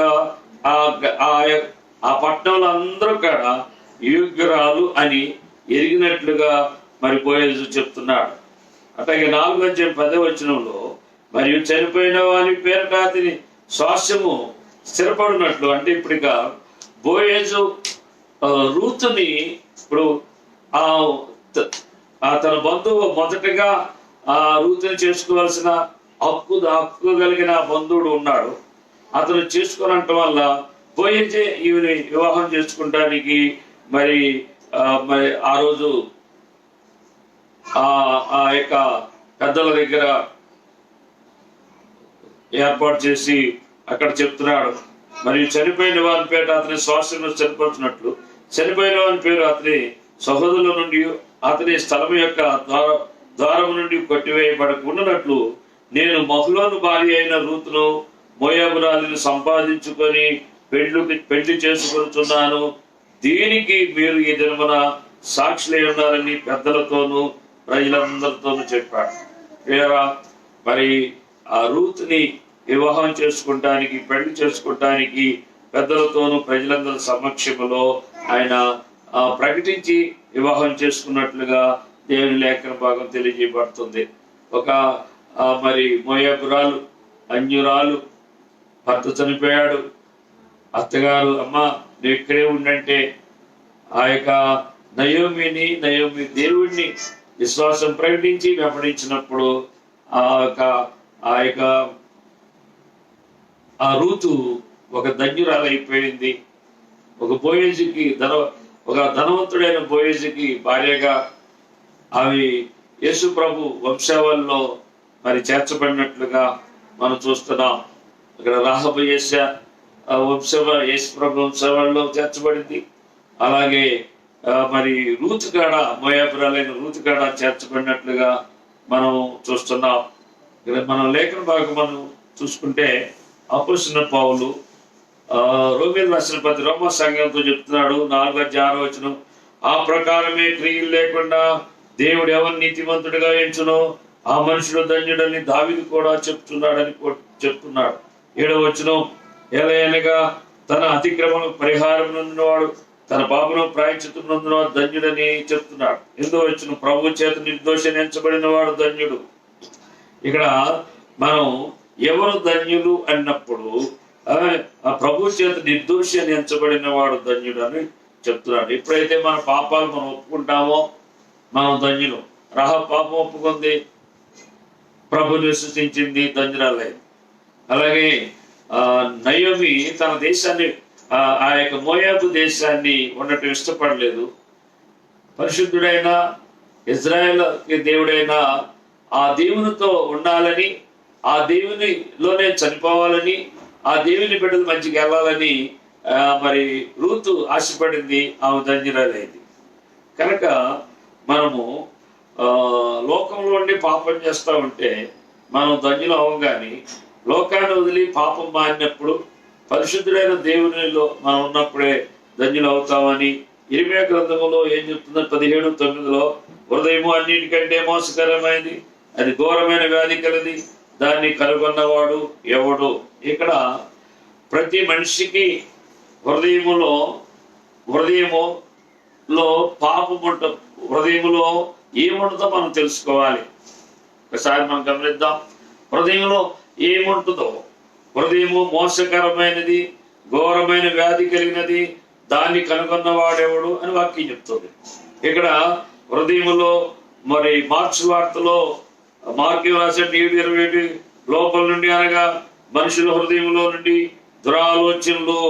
ఆ పట్టణంలో అందరూ కూడా యోగ్యురాలు అని ఎరిగినట్లుగా మరి బోయజు చెప్తున్నాడు. అట్లాగే 4వ అధ్యాయం 10వ వచనంలో, మరియు చనిపోయిన వారి పేరట అతని స్వాస్థ్యము స్థిరపడినట్లు, అంటే ఇప్పుడుగా బోయజు రూతుని ఇప్పుడు తన బంధువు మొదటగా ఆ రూతుని చేసుకోవాల్సిన హక్కు కలిగిన బంధువుడు ఉన్నాడు. అతను చేసుకోనంటం వల్ల బోయజే ఈమెని వివాహం చేసుకుంటానికి మరి ఆ రోజు ఆ యొక్క పెద్దల దగ్గర ఏర్పాటు చేసి అక్కడ చెప్తున్నాడు, మరియు చనిపోయిన వారి పేరు అతని స్వాస్థ్యంలో స్థిరపరిచినట్లు, చనిపోయిన వారి పేరు అతని సహోదరుల నుండి అతని స్థలం యొక్క ద్వారము నుండి కొట్టివేయబడకుండానట్లు నేను మహులోను భార్య అయిన రూతును మోయాబురాలిని సంపాదించుకొని పెళ్లి చేసుకొనుచున్నాను. దీనికి మీరు ఈ దినమున సాక్షులై ఉన్నారని పెద్దలతోనూ ప్రజలందరితోనూ చెప్పాడు. మరి ఆ రూతుని వివాహం చేసుకుంటానికి, పెళ్లి చేసుకుంటానికి పెద్దలతోనూ ప్రజలందరి సమక్షంలో ఆయన ప్రకటించి వివాహం చేసుకున్నట్లుగా దేవుని లేఖన భాగం తెలియజేయబడుతుంది. ఒక మరి మోయాబురాలు, అన్యురాలు, భర్త చనిపోయాడు, అత్తగారు అమ్మ నువ్వు ఇక్కడే ఉండంటే ఆ యొక్క నయోమి దేవుడిని విశ్వాసం ప్రకటించి వెంబడించినప్పుడు ఆ రూతు ఒక ధన్యురాలైపోయింది. ఒక ధనవంతుడైన బోయేజుకి భార్యగా ఆమె యేసు ప్రభు వంశావళిలో మరి చేర్చబడినట్లుగా మనం చూస్తున్నాం. ఇక్కడ రాహబు యేసు ప్రభు వంశావళిలో చేర్చబడింది. అలాగే మరి రూతు కాడ, మోయాబురాలైన రూతు కాడ చేర్చబడినట్లుగా మనం చూస్తున్నాం. ఇక్కడ మనం లేఖన భాగం మనం చూసుకుంటే అపోస్తలుడైన పౌలు రోమీయులకు రాసిన పత్రిక రోమా సంఘంతో చెప్తున్నాడు, 4:6 ఆ ప్రకారమే క్రియలు లేకుండా దేవుడు ఎవరు నీతిమంతుడిగా ఎంచునో ఆ మనుషుడు ధన్యుడని దావీదు కూడా చెప్తున్నాడు. 7 ఎలయనగా తన అతిక్రమణకు పరిహారం నొందినవాడు తన పాపను ప్రాయశ్చిత్తం నొందినవాడు ధన్యుడని చెప్తున్నాడు. 8 ప్రభు చేత నిర్దోషి ఎంచబడిన వాడు ధన్యుడు. ఇక్కడ మనం ఎవరు ధన్యులు అన్నప్పుడు ఆ ప్రభు చేత నిర్దోషి అని ఎంచబడిన వాడు ధన్యుడు అని చెప్తున్నాడు. ఎప్పుడైతే మన పాపాలు మనం ఒప్పుకుంటామో మనం ధన్యులు. పాపం ఒప్పుకుంది, ప్రభుని విశ్వసించింది, ధన్యురాలైంది. అలాగే నయోమి తన దేశాన్ని, ఆ యొక్క మోయాబు దేశాన్ని ఉండటం ఇష్టపడలేదు. పరిశుద్ధుడైన ఇజ్రాయేల్ దేవుడైన ఆ దేవునితో ఉండాలని, ఆ దేవునిలోనే చనిపోవాలని, ఆ దేవుని బిడ్డలు మంచిగా వెళ్ళాలని మరి రూతు ఆశపడింది. ఆమె ధన్యురాలైంది. కనుక మనము లోకంలో ఉండి పాపం చేస్తూ ఉంటే మనం ధన్యులు అవ్వం. కానీ లోకాన్ని వదిలి పాపం మారినప్పుడు పరిశుద్ధుడైన దేవునిలో మనం ఉన్నప్పుడే ధన్యులు అవుతామని ఇర్మీయా గ్రంథంలో ఏం చెప్తుందంటే 17:9 హృదయము అన్నిటికంటే మోసకరమైనది, అది ఘోరమైన వ్యాధి కలది, దాన్ని కనుగొన్నవాడు ఎవడు. ఇక్కడ ప్రతి మనిషికి హృదయములో పాపం ఉంటుంది. హృదయములో ఏముంటుందో మనం తెలుసుకోవాలి. ఒకసారి మనం గమనిద్దాం. హృదయంలో ఏముంటుందో. హృదయము మోసకరమైనది, ఘోరమైన వ్యాధి కలిగినది, దాన్ని కనుగొన్నవాడెవడు అని వాక్యం చెప్తుంది. ఇక్కడ హృదయములో మరి మార్క్స్ వార్తలో మార్కు రాసే 7:27 లోపల నుండి అనగా మనుషుల హృదయంలో నుండి దురాలోచనలు,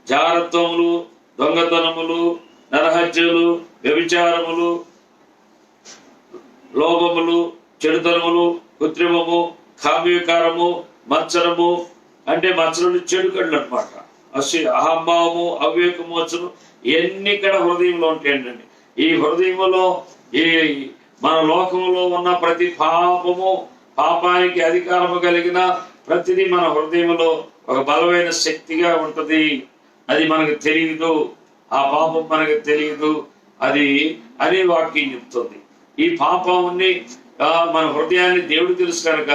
జారత్వములు, దొంగతనములు, నరహత్యలు, వ్యభిచారములు, లోభములు, చెడుతనములు, కృత్రిమము, కామ్యకారము, మత్సరము, అంటే మత్సరం చెడు కళ్ళు అనమాట, అహంభావము, అవివేకమోచను, ఇవన్నీ ఇక్కడ హృదయంలో ఉంటాయండి. ఈ హృదయంలో ఈ మన లోకంలో ఉన్న ప్రతి పాపానికి అధికారము కలిగిన ప్రతిదీ మన హృదయంలో ఒక బలమైన శక్తిగా ఉంటది. అది మనకు తెలియదు, ఆ పాపం మనకు తెలియదు అది అని వాక్యం చెప్తుంది. ఈ పాపాన్ని మన హృదయాన్ని దేవుడు తెలుసు కనుక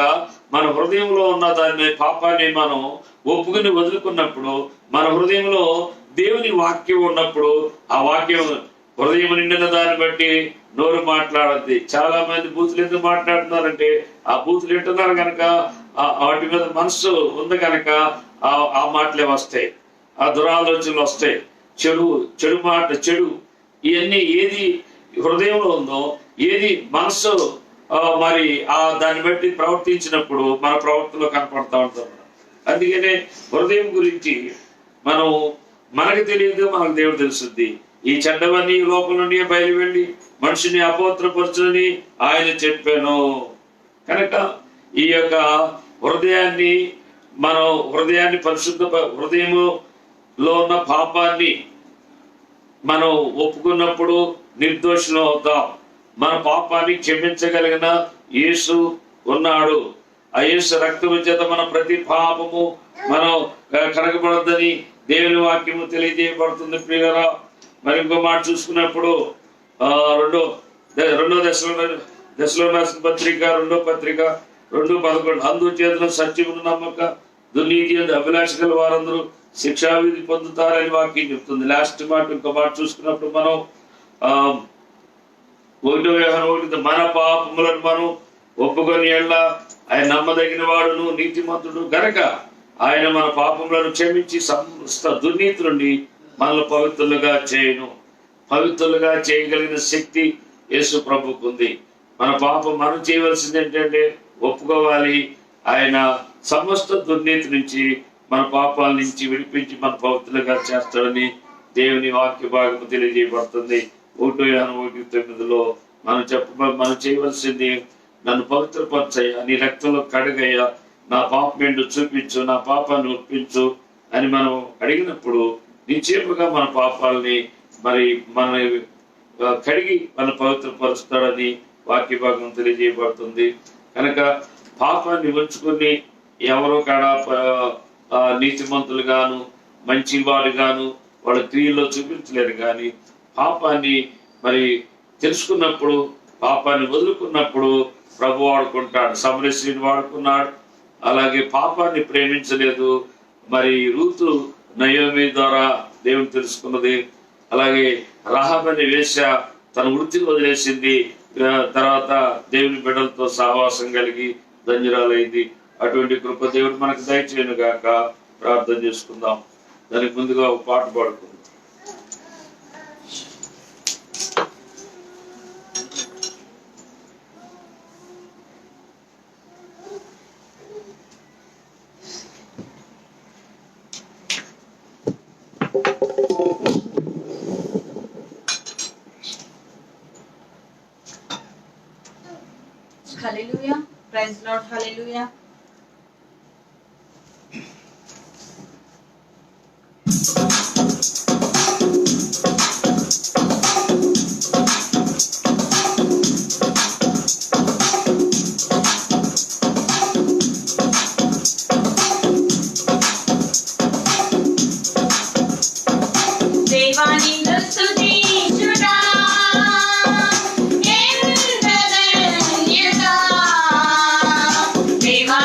మన హృదయంలో ఉన్న దాన్ని పాపాన్ని మనం ఒప్పుకుని వదులుకున్నప్పుడు మన హృదయంలో దేవుని వాక్యం ఉన్నప్పుడు ఆ వాక్యం హృదయం నిండిన దాన్ని బట్టి నోరు మాట్లాడద్ది. చాలా మంది బూతులు ఎందుకు మాట్లాడుతున్నారంటే ఆ బూతులు వింటున్నారు కనుక, వాటి మీద మనసు ఉంది కనుక ఆ మాటలే వస్తాయి, ఆ దురాలోచనలు వస్తాయి, చెడు మాట, చెడు ఇవన్నీ ఏది హృదయంలో ఉందో, ఏది మనసు మరి దాన్ని బట్టి ప్రవర్తించినప్పుడు మన ప్రవర్తనలో కనపడతా ఉంటాం. అందుకనే హృదయం గురించి మనకు తెలియదు, మనకు దేవుడు తెలుస్తుంది. ఈ చెడ్డవన్నీ లోపల నుండి బయలు వెళ్ళి మనిషిని అపవిత్రపరచుని ఆయన చెప్పాను. కనుక ఈ యొక్క హృదయాన్ని పరిశుద్ధ, హృదయంలో ఉన్న పాపాన్ని మనం ఒప్పుకున్నప్పుడు నిర్దోషులు అవుతాం. మన పాపాన్ని క్షమించగలిగిన యేసు ఉన్నాడు. ఆ యేసు రక్తము చేత మన ప్రతి పాపము మనం కడగబడద్దని దేవుని వాక్యము తెలియజేయబడుతుంది. ప్రియులారా, మరి ఇంకో మాట చూసుకున్నప్పుడు రెండో దశలో రాసిన పత్రిక 2:11 అందుచేత సత్యమును నమ్మక దుర్నీతి అభిలాష గల వారందరూ శిక్షావిధి పొందుతారని వాక్యం చెప్తుంది. లాస్ట్ మాట ఇంకో మాట చూసుకున్నప్పుడు మనం 1 యోహాను మన పాపములను మనం ఒప్పుకొని ఎడల ఆయన నమ్మదగిన వాడును నీతిమంతుడు గనక ఆయన మన పాపములను క్షమించి సమస్త దుర్నీతి నుండి మనల్ని పవిత్రులుగా చేయగలిగిన శక్తి యేసు ప్రభువుకు ఉంది. మన పాపం మనం చేయవలసింది ఏంటంటే ఒప్పుకోవాలి. ఆయన సమస్త దుర్నీతి నుంచి మన పాపాల నుంచి విడిపించి మన పవిత్రులుగా చేస్తాడని దేవుని వాక్య భాగము తెలియజేయబడుతుంది. 1 యోహాను 1:9 మనం చేయవలసింది, నన్ను పవిత్రపరచయ్యా, నీ రక్తంలో కడుగయ్యా, నా పాపమేంటో చూపించు, నా పాపాన్ని ఒప్పించు అని మనం అడిగినప్పుడు నిశ్చయముగా మన పాపాలని మరి మన కడిగి మన పవిత్రపరుస్తాడని వాక్య భాగం తెలియజేయబడుతుంది. కనుక పాపాన్ని ఉంచుకొని ఎవరో కాడ నీతిమంతులు గాను మంచి వారు గాను వాళ్ళ క్రియల్లో చూపించలేరు. కానీ పాపాన్ని మరి తెలుసుకున్నప్పుడు, పాపాన్ని వదులుకున్నప్పుడు ప్రభు వాడుకుంటాడు. సమరశ్రీని వాడుకున్నాడు. అలాగే పాపాన్ని ప్రేమించలేదు. మరి రూతు నయోమి ద్వారా దేవుని తెలుసుకున్నది. అలాగే రహాబ్ అనే వేశ్య తన వృత్తిని వదిలేసింది. తర్వాత దేవుని బిడ్డలతో సహవాసం కలిగి ధన్యురాలైంది. అటువంటి కృప దేవుడు మనకు దయచేయను గాక. ప్రార్థన చేసుకుందాం. దానికి ముందుగా ఒక పాట పాడుకుందాం. హల్లెలూయా, ప్రైజ్ లార్డ్, హల్లెలూయా. దేవాని స్తుతించుట ఎంత ధన్యత, దేవా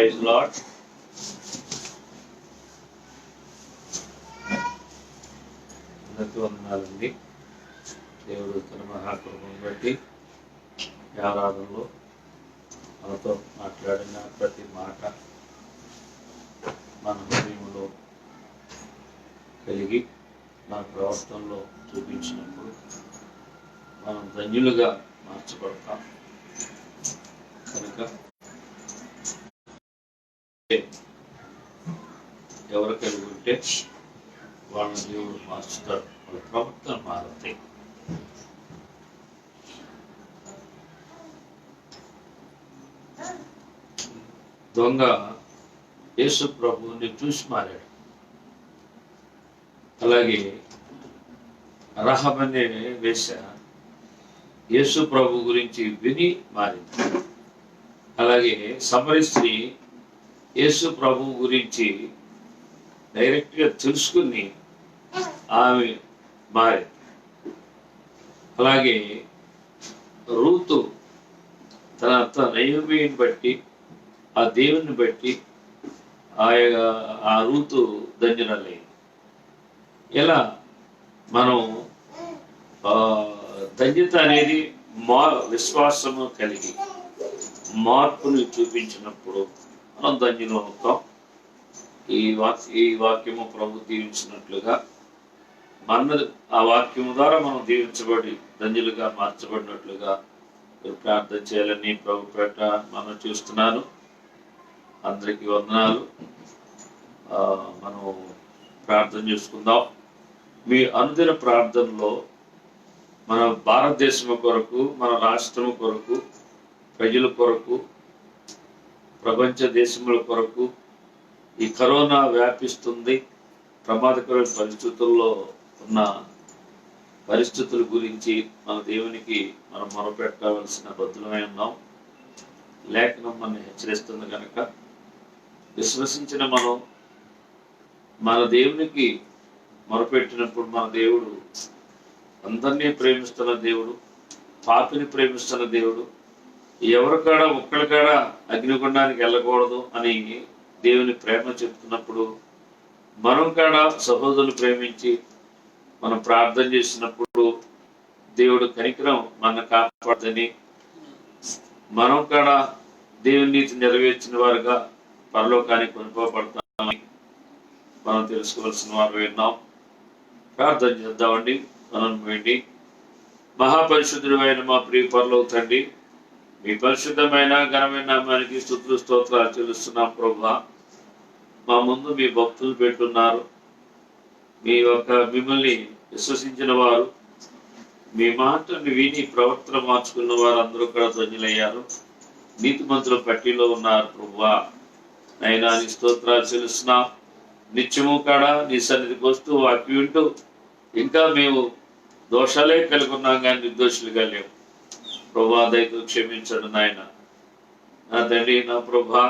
ప్రైజ్ లార్డ్. అందరికీ వందనాలండి. దేవుడు తన మహాకృపను బట్టి ఈ ఆరాధనలో మనతో మాట్లాడిన ప్రతి మాట మన హృదయంలో కలిగి మన ప్రవర్తనలో చూపించినప్పుడు మనం ధన్యులుగా మార్చబడతాం. కనుక ఎవరు కలిగి ఉంటే వాళ్ళని దేవుడు మార్చుతాడు, వాళ్ళ ప్రవర్తన మారుతాయి. దొంగ యేసు ప్రభువుని చూసి మారాడు. అలాగే రహబ్ అనే వేశ్య యేసు ప్రభు గురించి విని మారింది. అలాగే సమరీ స్త్రీ యేసు ప్రభు గురించి డైరెక్ట్ గా తెలుసుకుని ఆమె మారింది. అలాగే రూతు తన నయోమిని బట్టి ఆ దేవుని బట్టి ఆ రూతు ధన్యురాలైంది. ఇలా మనం ధన్యత అనేది విశ్వాసము కలిగి మార్పుని చూపించినప్పుడు మనం ధన్యులు అవుతాం. ఈ వాక్యము ప్రభు దీవించినట్లుగా ఆ వాక్యము ద్వారా మనం దీవించబడి ధన్యులుగా మార్చబడినట్లుగా మీరు ప్రార్థన చేయాలని ప్రభు పేట మనం చూస్తున్నాను. అందరికీ వందనాలు. మనం ప్రార్థన చేసుకుందాం. మీ అనుదిన ప్రార్థనలో మన భారతదేశం కొరకు, మన రాష్ట్రం కొరకు, ప్రజల కొరకు, ప్రపంచ దేశముల కొరకు, ఈ కరోనా వ్యాపిస్తుంది, ప్రమాదకరమైన పరిస్థితుల్లో ఉన్న పరిస్థితుల గురించి మన దేవునికి మనం మొరపెట్టవలసిన బద్దులమై ఉన్నాం. లేఖనం మనం హెచ్చరిస్తుంది కనుక విశ్వసించిన మనం మన దేవునికి మొరపెట్టినప్పుడు మన దేవుడు అందరినీ ప్రేమిస్తున్న దేవుడు, పాపిని ప్రేమిస్తున్న దేవుడు, ఎవరి కాడ ఒక్కడి కాడ అగ్నిగుండానికి వెళ్ళకూడదు అని దేవుని ప్రేమ చెప్తున్నప్పుడు మనం కాడ సహోదరులు ప్రేమించి మనం ప్రార్థన చేసినప్పుడు దేవుడు కనికరం మన కాపాడదని, మనం కాడ దేవుని నీతి నెరవేర్చిన వారుగా పరలోకానికి కొనుకోబడతామని మనం తెలుసుకోవాల్సిన వారు విన్నాం. ప్రార్థన చేద్దామండి. మనం వేయండి. మహాపరిశుద్ధుడు అయిన మా ప్రియ పరలోక తండ్రి, మీ పరిశుద్ధమైన ఘనమైన నామానికి స్తుతులు స్తోత్రాలు చెల్లిస్తున్నాం. ప్రభువా, మా ముందు మీ భక్తులు పెట్టున్నారు. మిమ్మల్ని విశ్వసించిన వారు, మీ మాటని విని ప్రవర్తన మార్చుకున్న వారు అందరూ కూడా ధన్యులయ్యారు. నీతిమంతుల పట్టిలో ఉన్నారు. ప్రభువా నైనా నీ స్తోత్రాలు చెల్లిస్తున్నాం. నిత్యము కాడ నీ సన్నిధికి వస్తూ వాక్యం వింటూ ఇంకా మేము దోషాలే కలిగి ఉన్నాం కానీ నిర్దోషులుగా లేవు. ప్రభా దయతో క్షమించండి నాయన. నా తండ్రి, నా ప్రభా,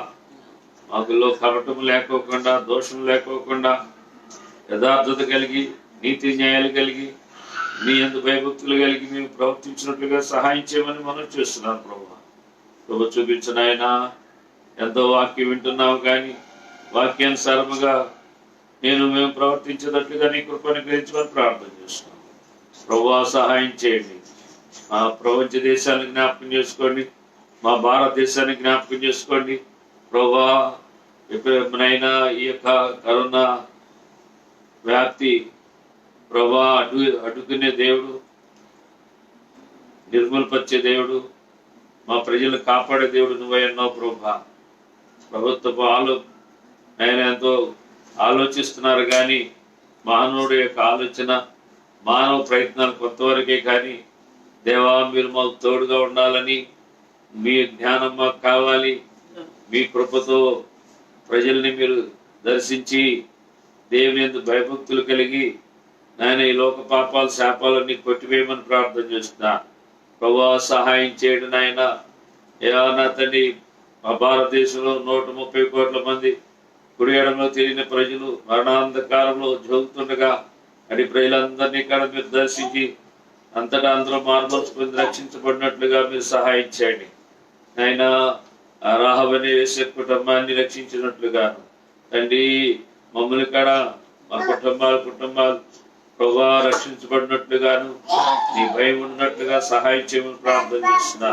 మాకులో కపటం లేకోకుండా, దోషం లేకోకుండా, యథార్థత కలిగి, నీతి న్యాయాలు కలిగి, నీ యందు భయభక్తులు కలిగి మేము ప్రవర్తించినట్లుగా సహాయం చేయమని మనం చేస్తున్నాను. ప్రభు చూపించిన ఆయన ఎంతో వాక్యం వింటున్నావు కానీ వాక్యానుసారముగా మేము ప్రవర్తించేటట్లుగా నీ కృపను గ్రహించమని ప్రార్థన చేస్తున్నాం. ప్రభువా సహాయం చేయండి. మా ప్రపంచ దేశాన్ని జ్ఞాపకం చేసుకోండి, మా భారతదేశాన్ని జ్ఞాపకం చేసుకోండి. ప్రభువా ఎప్పుడైనా ఈ యొక్క కరోనా వ్యాప్తి ప్రభువా అడ్డుకునే దేవుడు, నిర్మూలపరిచే దేవుడు, మా ప్రజలు కాపాడే దేవుడు నువ్వే అన్నావు. ప్రభువా ప్రభుత్వపు ఆయన ఎంతో ఆలోచిస్తున్నారు కానీ మానవుడి యొక్క ఆలోచన, మానవ ప్రయత్నాలు కొంతవరకే కానీ దేవా మీరు మాకు తోడుగా ఉండాలని, మీ జ్ఞానం మాకు కావాలి. మీ కృపతో ప్రజల్ని మీరు దర్శించి దేవుని యందు భయభక్తులు కలిగి నాయన ఈ లోక పాపాలు శాపాలన్నీ కొట్టివేయమని ప్రార్థన చేస్తున్నా. ప్రభువా సహాయం చేయడం నాయన. ఏమన్నా తండ్రి, మా భారతదేశంలో 130 కోట్ల మంది కుడి ఎడమలో తెలియని ప్రజలు మరణాంధకారంలో జోగుతుండగా అడి ప్రజలందరినీ ఇక్కడ మీరు దర్శించి అంతటా అందరూ మార్మల్స్ పొంది రక్షించబడినట్లుగా మీరు సహాయం చేయండి. ఆయన ఆ రాహబని వేసే కుటుంబాన్ని రక్షించినట్లుగా తండ్రి మమ్మల్ని కాడ మా కుటుంబాలు ప్రభా రక్షించబడినట్లుగాను నీ భయం ఉన్నట్లుగా సహాయం చేయమని ప్రార్థన చేస్తున్నా.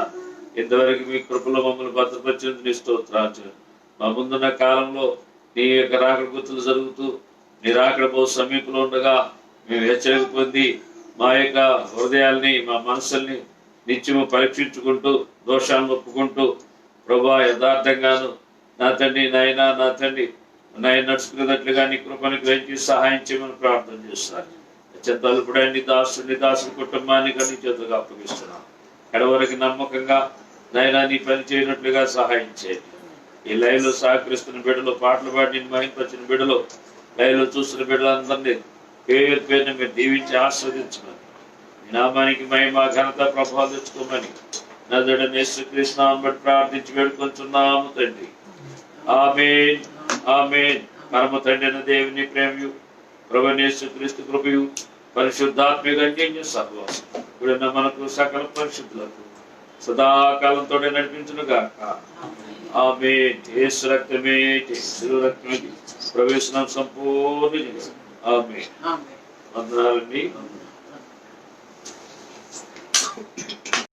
ఇంతవరకు మీ కృపలో మమ్మల్ని భద్రపరిచేందుకు నీ స్తోత్రాలు. మా ముందున్న కాలంలో నీ యొక్క రాకడ గుర్తులు జరుగుతూ నీ రాకడ బహు సమీపంలో ఉండగా మేము హెచ్చరిక పొంది మా యొక్క హృదయాల్ని మా మనసుల్ని నిత్యము పరీక్షించుకుంటూ దోషాలను ఒప్పుకుంటూ ప్రభా యథార్థంగాను నా తండ్రి నాయన నడుచుకునేటట్లుగా నీ కృపను గ్రహించి సహాయం చేయమని ప్రార్థన చేస్తాను. చెంతలుపుడే నీ దాసుని కుటుంబాన్ని నీ చేతులుగా అప్పగిస్తున్నాను. ఎడవరకు నమ్మకంగా నాయన నీ పని చేయనట్లుగా సహాయం చేయండి. ఈ లైవ్లో సహకరిస్తున్న బిడ్డలు, పాటలు పాడి నేను మహింపరిచిన బిడ్డలు, లైవ్లో చూస్తున్న బిడ్డలందరినీ పేరుని మీరు దీవించి ఆస్వాదించమని, మీ నామానికి మహిమ ఘనత ప్రభావం తెచ్చుకోమని నజరుడైన యేసుక్రీస్తు నామమున బట్టి ప్రార్థించి వేడుకొంచున్నాము తండ్రి. ఆమేన్ ఆమేన్. పరమ తండ్రి అయిన దేవుని ప్రేమయు ప్రభువైన యేసుక్రీస్తు కృపయు పరిశుద్ధాత్మిక అన్యోన్య సహవాసం ఇప్పుడున్న మనకు సకల పరిశుద్ధులకు సదాకాలంతో నడిపించును గాక. ఆమేన్. యేసు రక్తమే రక్తమే ప్రవేశనం సంపూర్ణ. ఆమేన్. వందనాలండి.